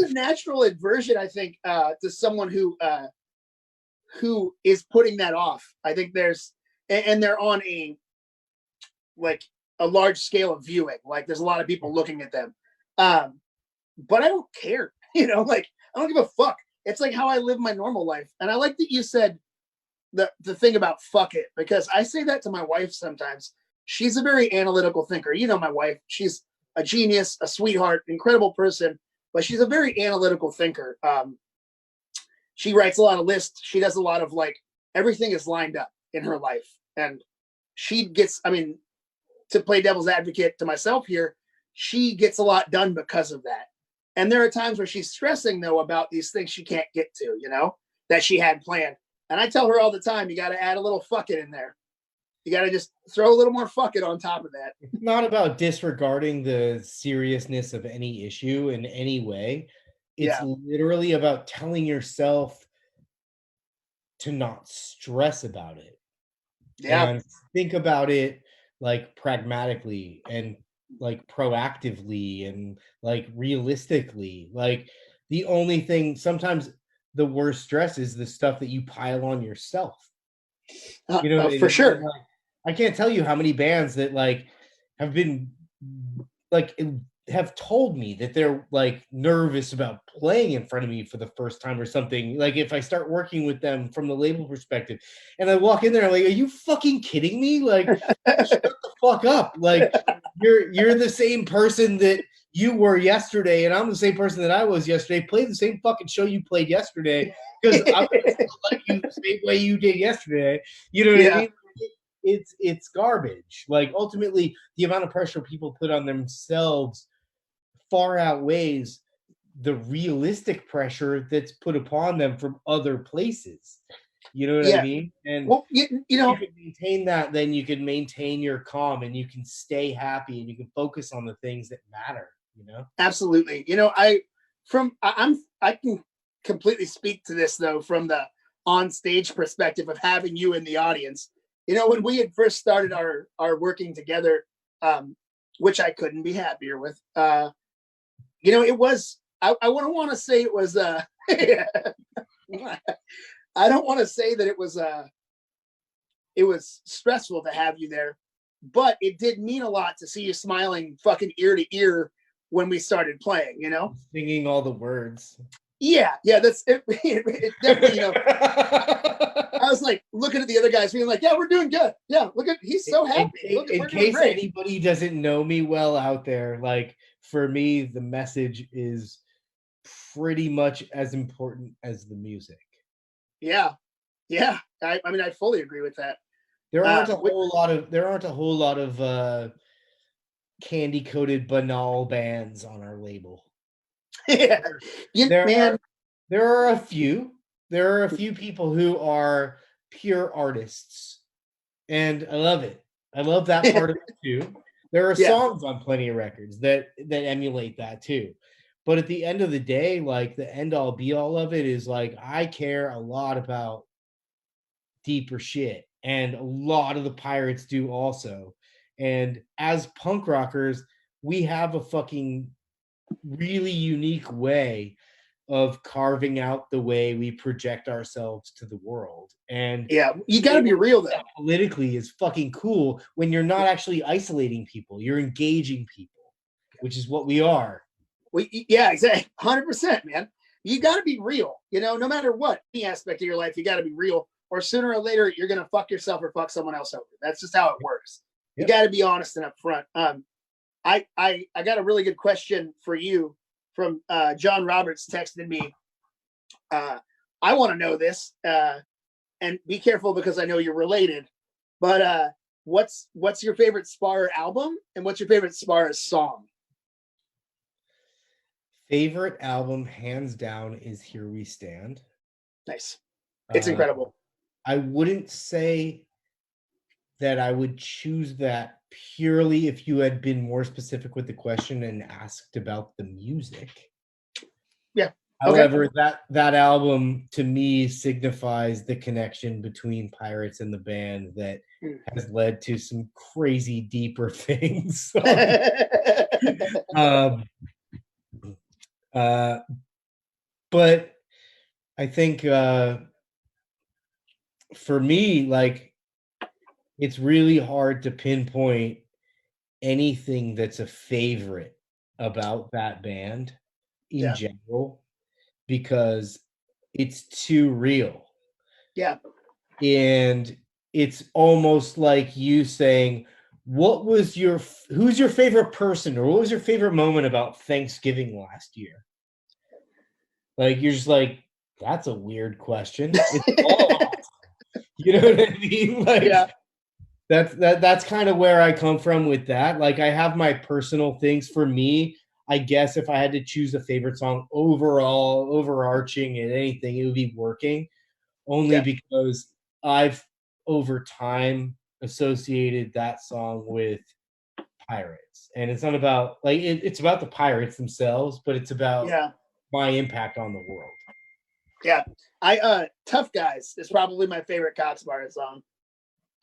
A: a natural aversion, I think, to someone who is putting that off. I think and they're on a large scale of viewing. Like there's a lot of people looking at them. But I don't care, you know, like I don't give a fuck. It's like how I live my normal life. And I like that you said the thing about fuck it, because I say that to my wife sometimes. She's a very analytical thinker. You know, my wife, she's a genius, a sweetheart, incredible person, but she's a very analytical thinker. She writes a lot of lists. She does a lot of everything is lined up in her life. And she gets, to play devil's advocate to myself here, she gets a lot done because of that. And there are times where she's stressing, though, about these things she can't get to, you know, that she had planned. And I tell her all the time, you got to add a little fuck it in there. You got to just throw a little more fuck it on top of that.
B: It's not about disregarding the seriousness of any issue in any way. It's literally about telling yourself to not stress about it.
A: Yeah.
B: And think about it pragmatically and proactively and realistically. The only thing, sometimes the worst stress is the stuff that you pile on yourself. You know,
A: for sure.
B: Like, I can't tell you how many bands that like have been like have told me that they're like nervous about playing in front of me for the first time or something. Like if I start working with them from the label perspective, and I walk in there, I'm like, "Are you fucking kidding me? Like, shut the fuck up! Like, you're the same person that you were yesterday, and I'm the same person that I was yesterday. Play the same fucking show you played yesterday, because I'm gonna still like you the same way you did yesterday. You know what I mean? It's garbage. Like ultimately, the amount of pressure people put on themselves far outweighs the realistic pressure that's put upon them from other places. You know what I mean? And
A: well, you know,
B: if you can maintain that, then you can maintain your calm and you can stay happy and you can focus on the things that matter. You know,
A: absolutely. You know, I can completely speak to this though from the on stage perspective of having you in the audience. You know, when we had first started our working together, which I couldn't be happier with. You know, it was I wouldn't want to say it was I don't want to say that it was stressful to have you there, but it did mean a lot to see you smiling fucking ear to ear when we started playing, you know?
B: singing all the words.
A: Yeah, that's it, it definitely, you know. I was like looking at the other guys being like, yeah, we're doing good. Yeah, look at, he's so happy.
B: In case anybody doesn't know me well out there, like for me, the message is pretty much as important as the music.
A: Yeah. I mean, I fully agree with that.
B: There aren't a whole lot of candy coated banal bands on our label.
A: Yeah,
B: there are a few. There are a few people who are pure artists, and I love it. I love that part of it too. There are songs on plenty of records that emulate that too. But at the end of the day, like the end all be all of it is like I care a lot about deeper shit, and a lot of the Pirates do also. And as punk rockers, we have a fucking really unique way of carving out the way we project ourselves to the world. And
A: you got to be real though.
B: Politically is fucking cool when you're not actually isolating people, you're engaging people, which is what we are.
A: Exactly. 100%, man. You got to be real, you know, no matter what any aspect of your life, you got to be real, or sooner or later you're going to fuck yourself or fuck someone else over. That's just how it works. You got to be honest and upfront. I got a really good question for you from John Roberts texted me. I want to know this, and be careful because I know you're related. But what's your favorite Spar album, and what's your favorite Spar song?
B: Favorite album, hands down, is Here We Stand.
A: Nice. It's incredible.
B: I wouldn't say that I would choose that purely if you had been more specific with the question and asked about the music.
A: Yeah.
B: However, that album to me signifies the connection between Pirates and the band that has led to some crazy deeper things. But I think for me, like, it's really hard to pinpoint anything that's a favorite about that band in general, because it's too real.
A: Yeah.
B: And it's almost like you saying, who's your favorite person, or what was your favorite moment about Thanksgiving last year? Like, you're just like, that's a weird question. It's all you know what I mean? Like, that's kind of where I come from with that. Like, I have my personal things. For me, I guess if I had to choose a favorite song overall, overarching and anything, it would be Working, only because I've over time associated that song with Pirates. And it's not about like it's about the Pirates themselves, but it's about my impact on the world.
A: Yeah. Tough Guys is probably my favorite Coxbar song.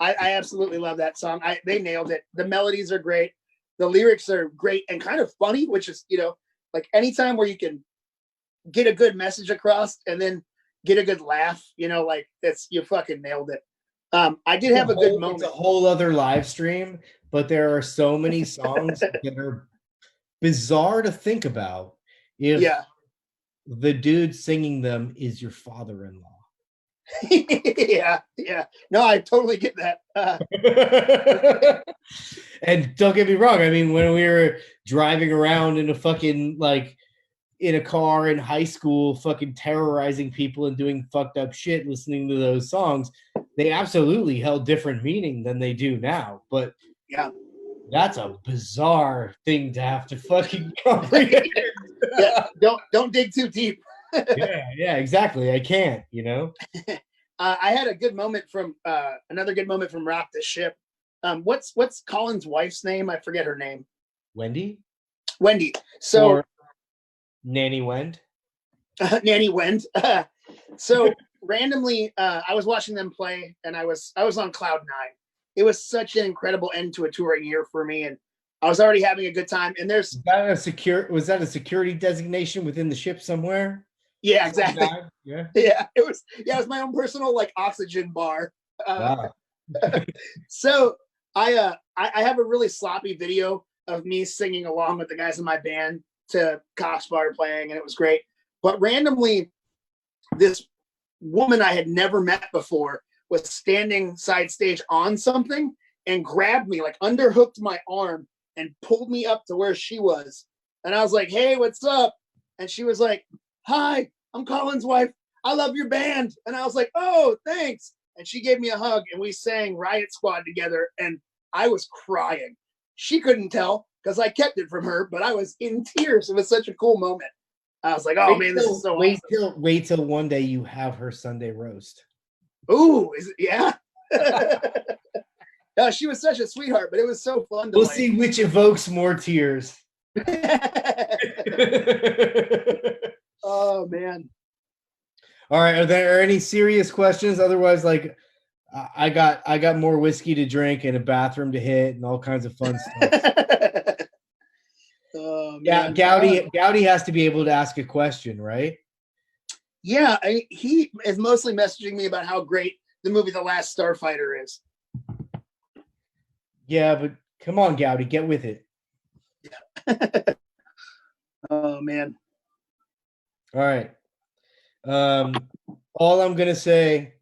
A: I absolutely love that song. They nailed it. The melodies are great. The lyrics are great and kind of funny, which is, you know, like anytime where you can get a good message across and then get a good laugh. Like you fucking nailed it. I did have a good moment.
B: It's a whole other live stream, but there are so many songs that are bizarre to think about if the dude singing them is your father-in-law.
A: Yeah. No, I totally get that.
B: And don't get me wrong. I mean, when we were driving around in a fucking in a car in high school, fucking terrorizing people and doing fucked up shit, listening to those songs, they absolutely held different meaning than they do now. But
A: yeah,
B: that's a bizarre thing to have to fucking comprehend.
A: Yeah, don't dig too deep.
B: yeah, exactly. I can't,
A: I had a good moment from another good moment from Rock the Ship. What's Colin's wife's name? I forget her name.
B: Wendy.
A: So
B: or Nanny Wend.
A: Nanny Wend. So randomly, I was watching them play, and I was on cloud nine. It was such an incredible end to a touring year for me, and I was already having a good time. And was that
B: a security designation within the ship somewhere?
A: Yeah, exactly.
B: Yeah.
A: It was my own personal oxygen bar.
B: Wow.
A: So I have a really sloppy video of me singing along with the guys in my band to Cox Bar playing, and it was great. But randomly, this woman I had never met before was standing side stage on something and grabbed me, underhooked my arm and pulled me up to where she was. And I was like, "Hey, what's up?" And she was like, "Hi, I'm Colin's wife. I love your band." And I was like, "Oh, thanks." And she gave me a hug, and we sang Riot Squad together, and I was crying. She couldn't tell because I kept it from her, but I was in tears. It was such a cool moment. I was like, "Oh man, this is so awesome."
B: Wait till one day you have her Sunday roast.
A: Ooh, is it? Yeah. No, she was such a sweetheart, but it was so fun.
B: We'll see which evokes more tears.
A: Oh man.
B: All right. Are there any serious questions? Otherwise, I got more whiskey to drink and a bathroom to hit and all kinds of fun stuff.
A: Oh
B: yeah,
A: man.
B: Gowdy has to be able to ask a question, right?
A: Yeah, he is mostly messaging me about how great the movie The Last Starfighter is.
B: Yeah, but come on, Gowdy, get with it.
A: Oh man.
B: All right. All I'm gonna say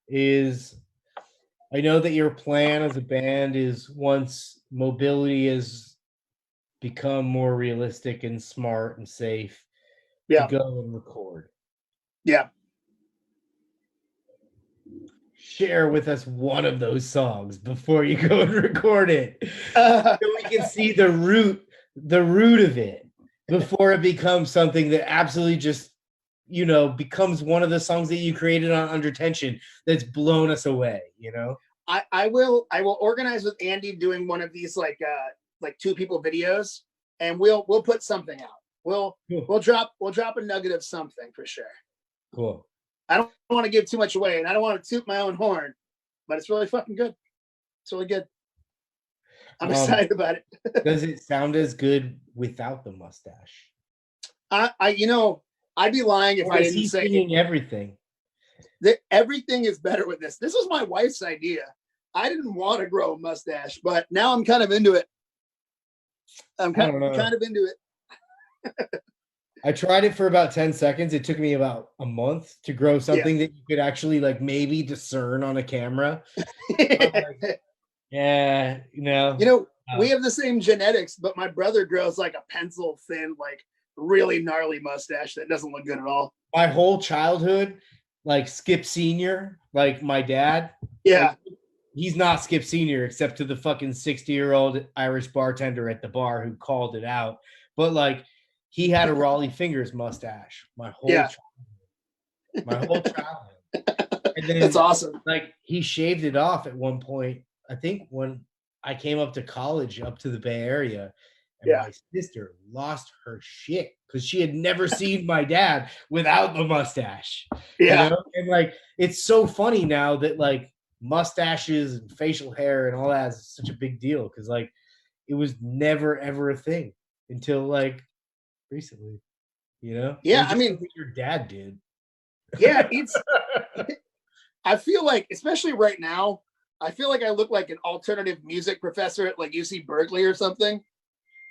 B: is I know that your plan as a band is once mobility has become more realistic and smart and safe to go and record.
A: Yeah.
B: Share with us one of those songs before you go and record it. So we can see the root of it before it becomes something that absolutely just, becomes one of the songs that you created on Under Tension that's blown us away,
A: I will organize with Andy doing one of these like 2 people videos, and we'll put something out. We'll drop a nugget of something for sure.
B: Cool.
A: I don't want to give too much away, and I don't want to toot my own horn, but it's really fucking good. It's really good. I'm excited about it.
B: Does it sound as good without the mustache?
A: I'd be lying if I didn't say
B: singing everything.
A: Everything is better with this. This was my wife's idea. I didn't want to grow a mustache, but now I'm kind of into it. I'm kind of into it.
B: I tried it for about 10 seconds. It took me about a month to grow something that you could actually maybe discern on a camera. Yeah,
A: we have the same genetics, but my brother grows a pencil thin, really gnarly mustache that doesn't look good at all.
B: My whole childhood, Skip Senior, my dad.
A: Yeah.
B: He's not Skip Senior except to the fucking 60-year-old Irish bartender at the bar who called it out. But he had a Raleigh Fingers mustache my whole childhood. And then,
A: that's awesome.
B: He shaved it off at one point. I think when I came up to college, up to the Bay Area, and my sister lost her shit because she had never seen my dad without the mustache.
A: Yeah.
B: And it's so funny now that mustaches and facial hair and all that is such a big deal because it was never ever a thing until recently,
A: Yeah, I mean,
B: your dad did.
A: Yeah, it's. I feel like, especially right now, I feel like I look like an alternative music professor at like UC Berkeley or something.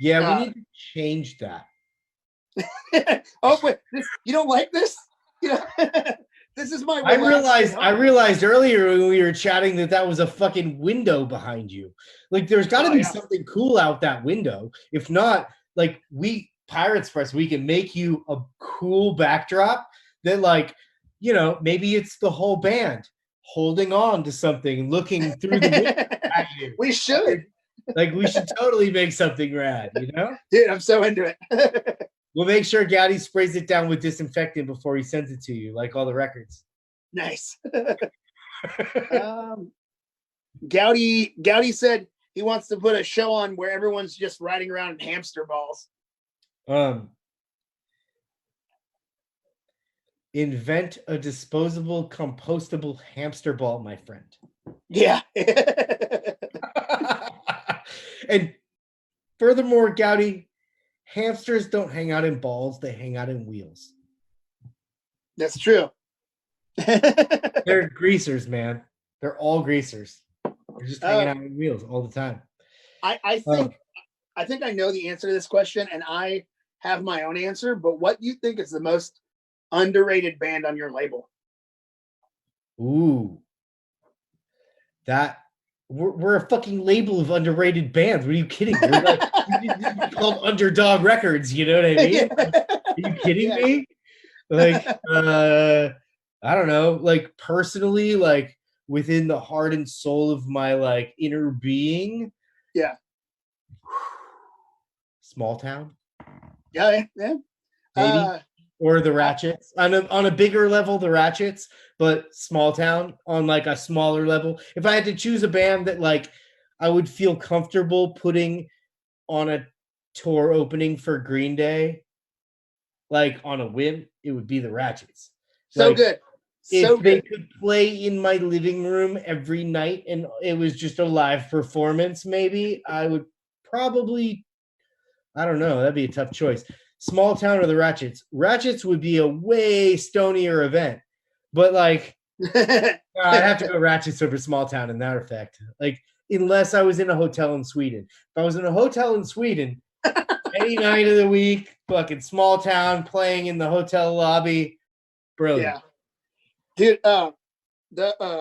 B: Yeah, we need to change that.
A: Oh wait, you don't like this? Yeah, this is my.
B: I realized earlier when we were chatting that was a fucking window behind you. Like, there's got to be something cool out that window. If not, like, we Pirates Press, we can make you a cool backdrop that, like, you know, maybe it's the whole band holding on to something, looking through the window at you.
A: We should.
B: Like, we should totally make something rad, you know?
A: Dude, I'm so into it.
B: We'll make sure Gowdy sprays it down with disinfectant before he sends it to you, like all the records.
A: Nice. Gowdy said he wants to put a show on where everyone's just riding around in hamster balls.
B: Invent a disposable, compostable hamster ball, my friend.
A: Yeah.
B: And furthermore, Gowdy, hamsters don't hang out in balls, they hang out in wheels.
A: That's true.
B: They're greasers, man. They're all greasers. They're just hanging out in wheels all the time.
A: I think I know the answer to this question, and I have my own answer, but what do you think is the most underrated band on your label?
B: Ooh. We're a fucking label of underrated bands. What are you kidding? We're like called Underdog Records, you know what I mean? Are you kidding me? Like, I don't know. Like, personally, like, within the heart and soul of my, like, inner being.
A: Yeah.
B: Small Town.
A: Yeah.
B: Maybe. Or the Ratchets. On a bigger level, the Ratchets, but Small Town on, like, a smaller level. If I had to choose a band that, like, I would feel comfortable putting on a tour opening for Green Day, like, on a whim, it would be the Ratchets.
A: So
B: like,
A: good.
B: If they could play in my living room every night and it was just a live performance, maybe I would probably, I don't know, that'd be a tough choice. Small Town or the Ratchets? Ratchets would be a way stonier event, but, like, I'd have to go Ratchets over Small Town in that effect. Like, unless I was in a hotel in Sweden. If I was in a hotel in Sweden, any night of the week, fucking Small Town playing in the hotel lobby, brilliant.
A: Yeah. Dude,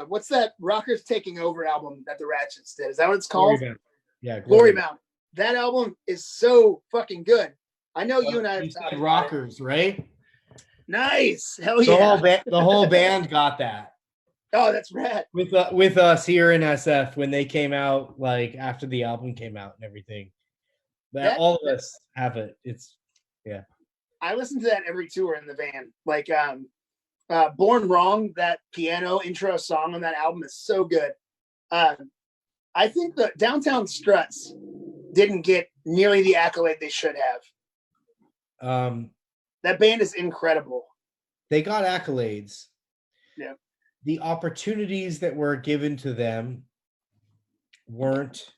A: what's that Rockers Taking Over album that the Ratchets did? Is that what it's called?
B: Glory Bound. Yeah,
A: Glory Bound. That album is so fucking good. I know you and I have
B: said Rockers, right?
A: Nice. Hell yeah.
B: The whole band got that.
A: Oh, that's rad.
B: With us here in SF when they came out, like, after the album came out and everything. All of us have it. It's, yeah.
A: I listen to that every tour in the van. Like, Born Wrong, that piano intro song on that album is so good. I think the Downtown Struts didn't get nearly the accolade they should have. That band is incredible.
B: They got accolades.
A: Yeah.
B: The opportunities that were given to them weren't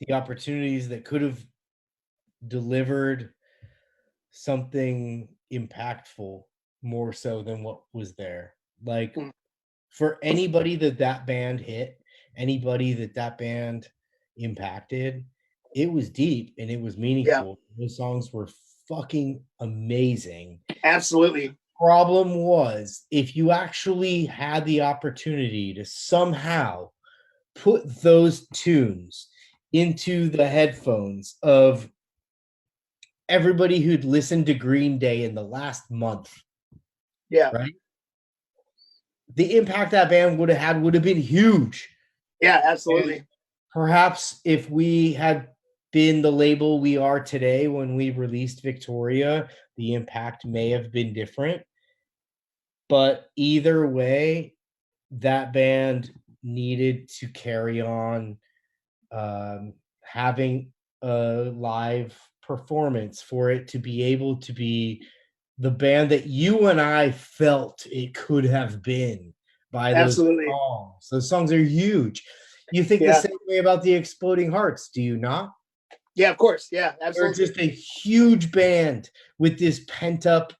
B: the opportunities that could have delivered something impactful more so than what was there. Like, for anybody that band hit, anybody that band impacted, it was deep and it was meaningful. Yeah. Those songs were fucking amazing.
A: Absolutely.
B: Problem was, if you actually had the opportunity to somehow put those tunes into the headphones of everybody who'd listened to Green Day in the last month,
A: yeah,
B: right, the impact that band would have had would have been huge.
A: Yeah, absolutely.
B: And perhaps if we had been the label we are today when we released Victoria, the impact may have been different. But either way, that band needed to carry on having a live performance for it to be able to be the band that you and I felt it could have been by those songs. Those songs are huge. You think the same way about the Exploding Hearts, do you not?
A: Yeah, of course. Yeah, absolutely.
B: They're just a huge band with this pent-up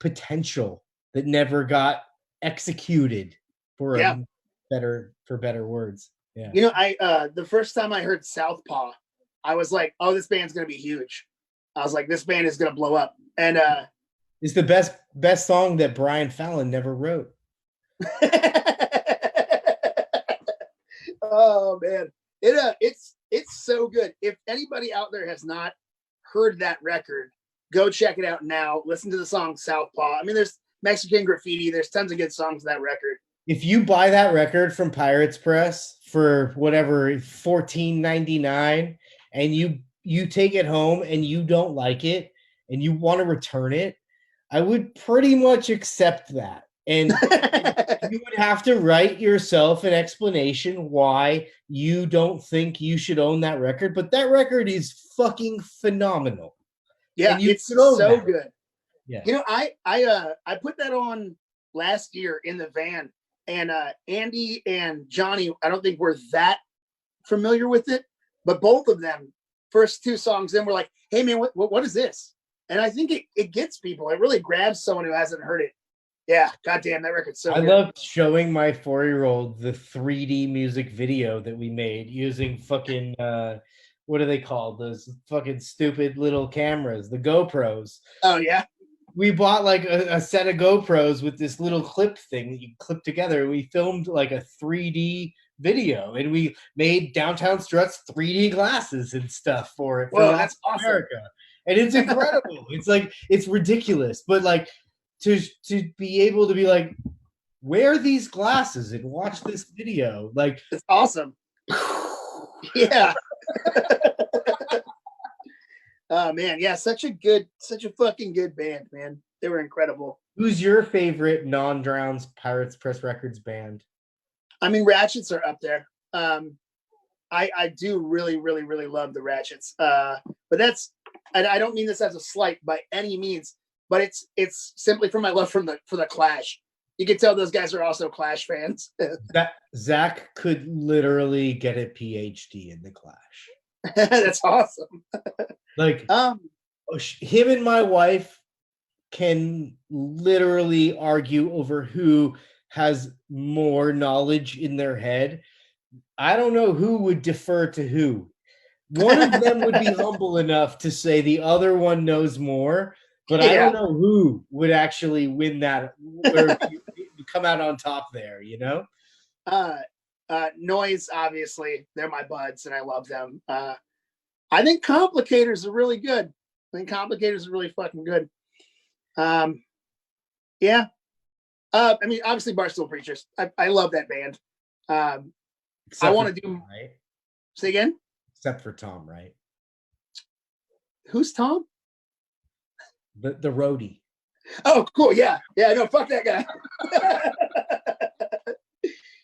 B: potential. that never got executed for
A: Yeah.
B: better words. Yeah.
A: You know, the first time I heard Southpaw, I was like, oh, this band's gonna be huge. I was like, this band is gonna blow up. And
B: it's the best song that Brian Fallon never wrote.
A: Oh man. It's so good. If anybody out there has not heard that record, go check it out now. Listen to the song Southpaw. I mean, there's Mexican Graffiti, there's tons of good songs on that record.
B: If you buy that record from Pirates Press for whatever $14.99 and you take it home and you don't like it and you want to return it, I would pretty much accept that. And you would have to write yourself an explanation why you don't think you should own that record, but that record is fucking phenomenal.
A: Yeah, it's so good.
B: Yeah.
A: You know, I put that on last year in the van, and Andy and Johnny, I don't think were that familiar with it, but both of them, first two songs in, were like, hey man, what is this? And I think it gets people. It really grabs someone who hasn't heard it. Yeah, goddamn, that record's so good.
B: I love showing my 4-year-old the 3D music video that we made using fucking what are they called? Those fucking stupid little cameras, the GoPros.
A: Oh yeah.
B: We bought like a set of GoPros with this little clip thing that you clip together. We filmed like a 3D video, and we made Downtown Struts 3D glasses and stuff for it.
A: Whoa, that's awesome.
B: America. And it's incredible. It's like, it's ridiculous, but like to be able to be like, wear these glasses and watch this video, like
A: it's awesome. Yeah. Oh man, yeah, such a fucking good band, man. They were incredible.
B: Who's your favorite non-Drowns Pirates Press Records band?
A: I mean, Ratchets are up there. I do really, really, really love the Ratchets. But that's, and I don't mean this as a slight by any means, but it's simply for my love for the Clash. You can tell those guys are also Clash fans.
B: Zach could literally get a PhD in the Clash.
A: That's awesome.
B: Like him and my wife can literally argue over who has more knowledge in their head. I don't know who would defer to who. One of them would be humble enough to say the other one knows more, but I don't know who would actually win that or come out on top there, you know?
A: Noise, obviously, they're my buds and I love them. I think Complicators are really good. I think Complicators are really fucking good. Yeah. I mean, obviously, Barstool Preachers. I love that band. I want to do.
B: Right?
A: Say again?
B: Except for Tom, right?
A: Who's Tom?
B: The roadie.
A: Oh, cool. Yeah. Yeah, no, fuck that guy.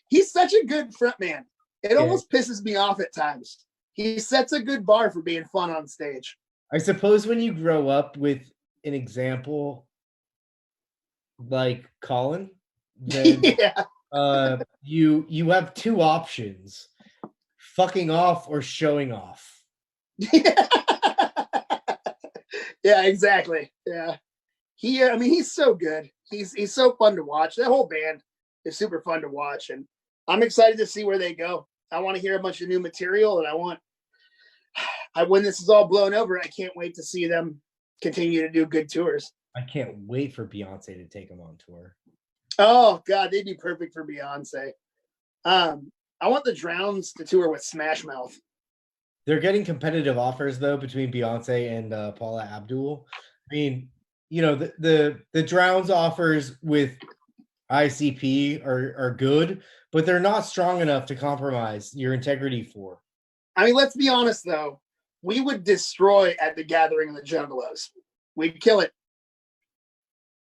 A: He's such a good front man. It almost pisses me off at times. He sets a good bar for being fun on stage.
B: I suppose when you grow up with an example like Colin, then you have two options: fucking off or showing off.
A: Yeah, exactly. Yeah. I mean, he's so good. He's so fun to watch. That whole band is super fun to watch, and I'm excited to see where they go. I want to hear a bunch of new material, and when this is all blown over, I can't wait to see them continue to do good tours.
B: I can't wait for Beyonce to take them on tour.
A: Oh God, they'd be perfect for Beyonce. I want the Drowns to tour with Smash Mouth.
B: They're getting competitive offers though between Beyonce and Paula Abdul. I mean, you know, the Drowns offers with ICP are good, but they're not strong enough to compromise your integrity for.
A: I mean, let's be honest though. We would destroy at the Gathering of the Juggalos. We'd kill it.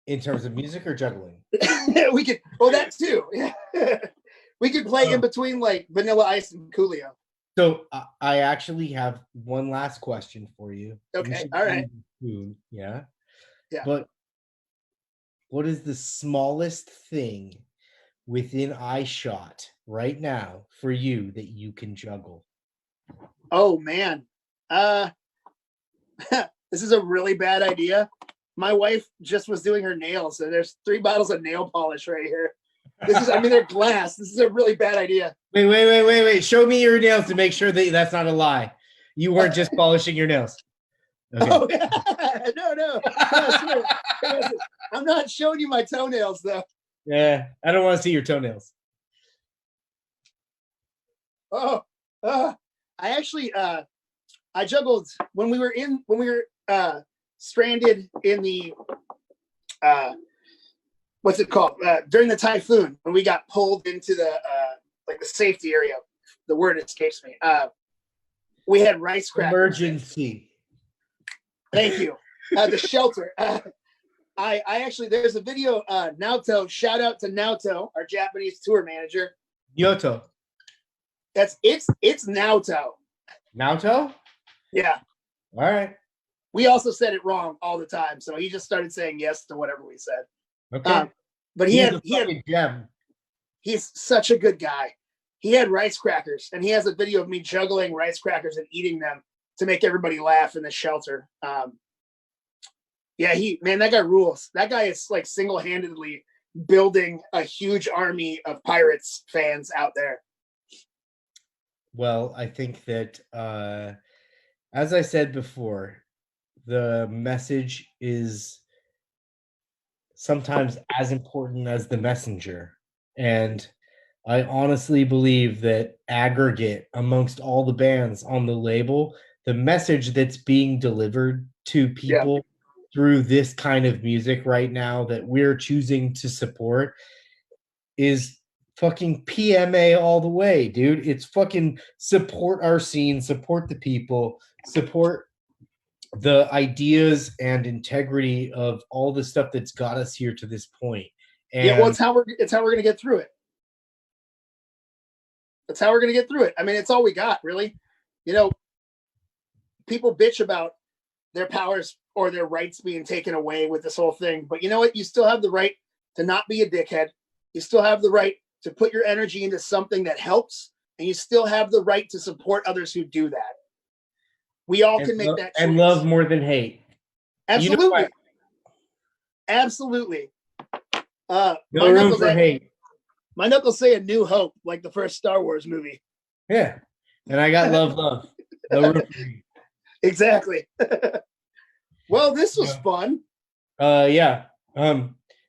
B: In terms of music or juggling?
A: We could, well, that too. We could play in between like Vanilla Ice and Coolio.
B: So I actually have one last question for you.
A: Okay, all right.
B: Yeah.
A: Yeah.
B: But what is the smallest thing within eyeshot right now for you that you can juggle?
A: Oh man. This is a really bad idea, my wife just was doing her nails, and there's 3 bottles of nail polish right here. This is, I mean, they're glass. This is a really bad idea.
B: Wait. Show me your nails to make sure that that's not a lie. You weren't just polishing your nails. Okay.
A: Oh, no. I'm not showing you my toenails, though.
B: Yeah, I don't want to see your toenails.
A: I actually, I juggled when we were stranded in the, what's it called? During the typhoon, when we got pulled into the, like the safety area, the word escapes me. We had rice crackers.
B: Emergency.
A: Thank you. The shelter. I actually, there's a video, Naoto, shout out to Naoto, our Japanese tour manager.
B: Yoto.
A: It's Naoto.
B: Naoto?
A: Yeah.
B: All right.
A: We also said it wrong all the time, so he just started saying yes to whatever we said.
B: Okay.
A: But he's such a good guy. He had rice crackers, and he has a video of me juggling rice crackers and eating them to make everybody laugh in the shelter. Yeah, that guy rules. That guy is like single-handedly building a huge army of Pirates fans out there.
B: Well, I think that, as I said before, the message is sometimes as important as the messenger. And I honestly believe that aggregate amongst all the bands on the label, the message that's being delivered to people through this kind of music right now that we're choosing to support is fucking PMA all the way, dude. It's fucking support our scene, support the people, support the ideas and integrity of all the stuff that's got us here to this point. And
A: well, it's how we're gonna get through it. That's how we're gonna get through it. I mean, it's all we got, really. You know, people bitch about their powers or their rights being taken away with this whole thing, but you know what? You still have the right to not be a dickhead. You still have the right to put your energy into something that helps, and you still have the right to support others who do that. We all can make that choice.
B: And love more than hate.
A: Absolutely.
B: You know,
A: absolutely.
B: No room for hate.
A: My knuckles say A New Hope, like the first Star Wars movie.
B: Yeah. And I got love. No room for hate.
A: Exactly. Well, this was fun.
B: Yeah.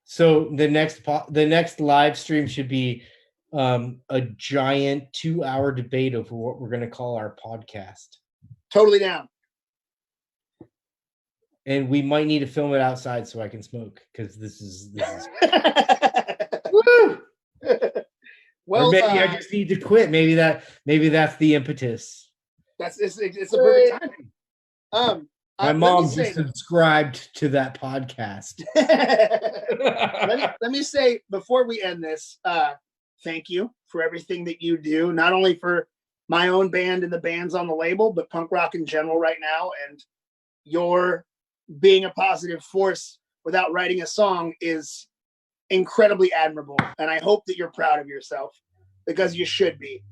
B: So the next live stream should be a giant 2-hour debate over what we're going to call our podcast.
A: Totally down.
B: And we might need to film it outside so I can smoke, because this is Woo! Well, or maybe I just need to quit. Maybe that's the impetus.
A: It's a perfect timing.
B: My mom just subscribed to that podcast.
A: let me say before we end this, thank you for everything that you do, not only for my own band and the bands on the label, but punk rock in general right now. And your being a positive force without writing a song is incredibly admirable. And I hope that you're proud of yourself, because you should be.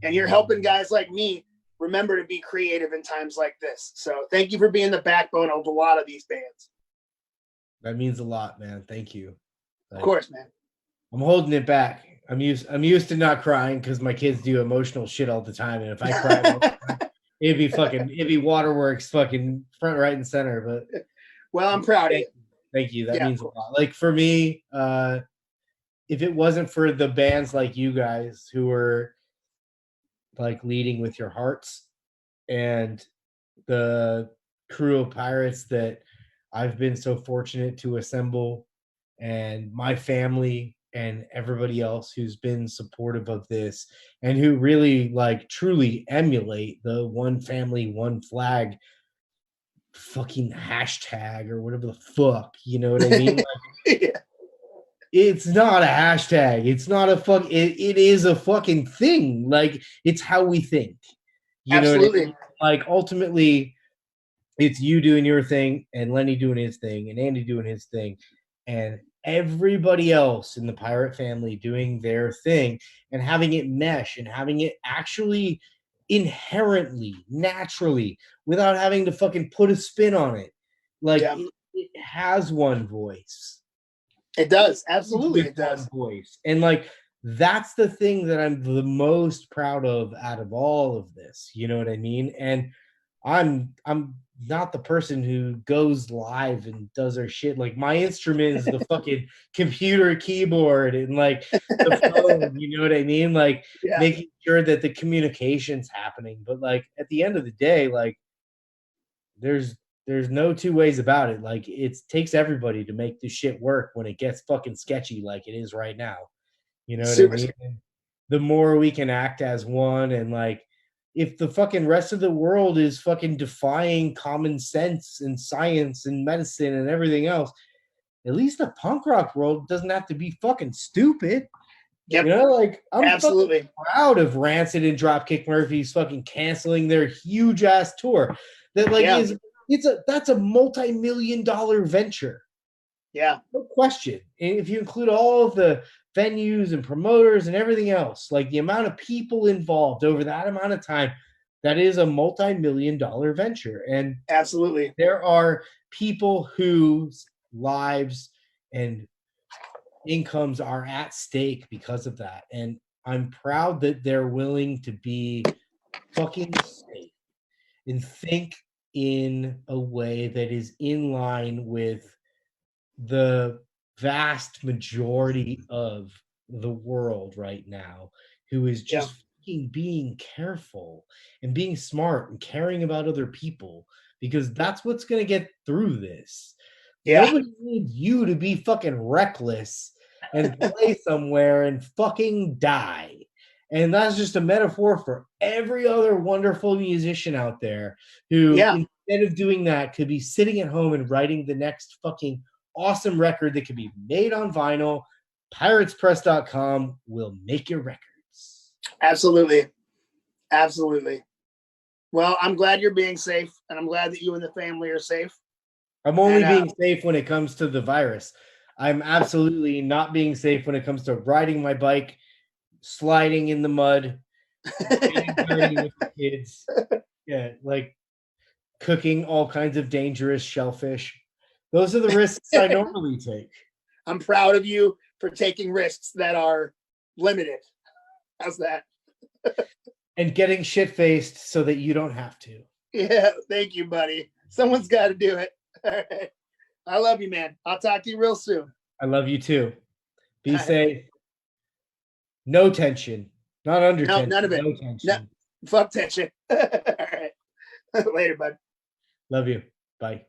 A: And you're helping guys like me remember to be creative in times like this. So thank you for being the backbone of a lot of these bands.
B: That means a lot, man. Thank you.
A: Of course, man.
B: I'm holding it back. I'm used to not crying because my kids do emotional shit all the time, and if I cry, it'd be waterworks, fucking front, right, and center. But
A: well, I'm proud of you.
B: Thank you. That means a lot. Like for me, if it wasn't for the bands like you guys who were like leading with your hearts, and the crew of Pirates that I've been so fortunate to assemble, and my family and everybody else who's been supportive of this and who really like truly emulate the one family, one flag fucking hashtag or whatever the fuck, you know what I mean? Like,
A: yeah.
B: It's not a hashtag. It's not a fuck. It is a fucking thing. Like, it's how we think. You
A: Absolutely.
B: know what I mean? Like, ultimately, it's you doing your thing and Lenny doing his thing and Andy doing his thing and everybody else in the Pirate family doing their thing and having it mesh and having it actually inherently, naturally, without having to fucking put a spin on it. Like, it has one voice.
A: It does. Absolutely,
B: With
A: it does.
B: one voice. And like, that's the thing that I'm the most proud of out of all of this. You know what I mean? And I'm not the person who goes live and does our shit. Like, my instrument is the fucking computer keyboard and like the phone, you know what I mean? Like,
A: Yeah.
B: making sure that the communication's happening. But like, at the end of the day, like, there's no two ways about it. Like, it takes everybody to make this shit work when it gets fucking sketchy like it is right now. You know what I mean? And the more we can act as one, and like, if the fucking rest of the world is fucking defying common sense and science and medicine and everything else, at least the punk rock world doesn't have to be fucking stupid.
A: Yep.
B: You know, like, I'm
A: Absolutely
B: fucking proud of Rancid and Dropkick Murphys fucking canceling their huge ass tour. That like that's a multi-million-dollar venture.
A: Yeah.
B: No question. And if you include all of the venues and promoters and everything else, like the amount of people involved over that amount of time, that is a multi-million-dollar venture. And
A: absolutely,
B: there are people whose lives and incomes are at stake because of that. And I'm proud that they're willing to be fucking safe and think in a way that is in line with the vast majority of the world right now, who is just being careful and being smart and caring about other people, because that's what's going to get through this. Nobody needs you to be fucking reckless and play somewhere and fucking die. And that's just a metaphor for every other wonderful musician out there who, instead of doing that, could be sitting at home and writing the next fucking awesome record that can be made on vinyl. Piratespress.com will make your records.
A: Absolutely. Absolutely. Well, I'm glad you're being safe, and I'm glad that you and the family are safe.
B: I'm only being safe when it comes to the virus. I'm absolutely not being safe when it comes to riding my bike, sliding in the mud, getting dirty with the kids. Yeah, like cooking all kinds of dangerous shellfish. Those are the risks I normally take.
A: I'm proud of you for taking risks that are limited. How's that?
B: And getting shit-faced so that you don't have to.
A: Yeah, thank you, buddy. Someone's got to do it. All right. I love you, man. I'll talk to you real soon.
B: I love you too. Be safe. No tension. Not under tension.
A: None of it.
B: No tension.
A: No, fuck tension. All right. Later, bud.
B: Love you. Bye.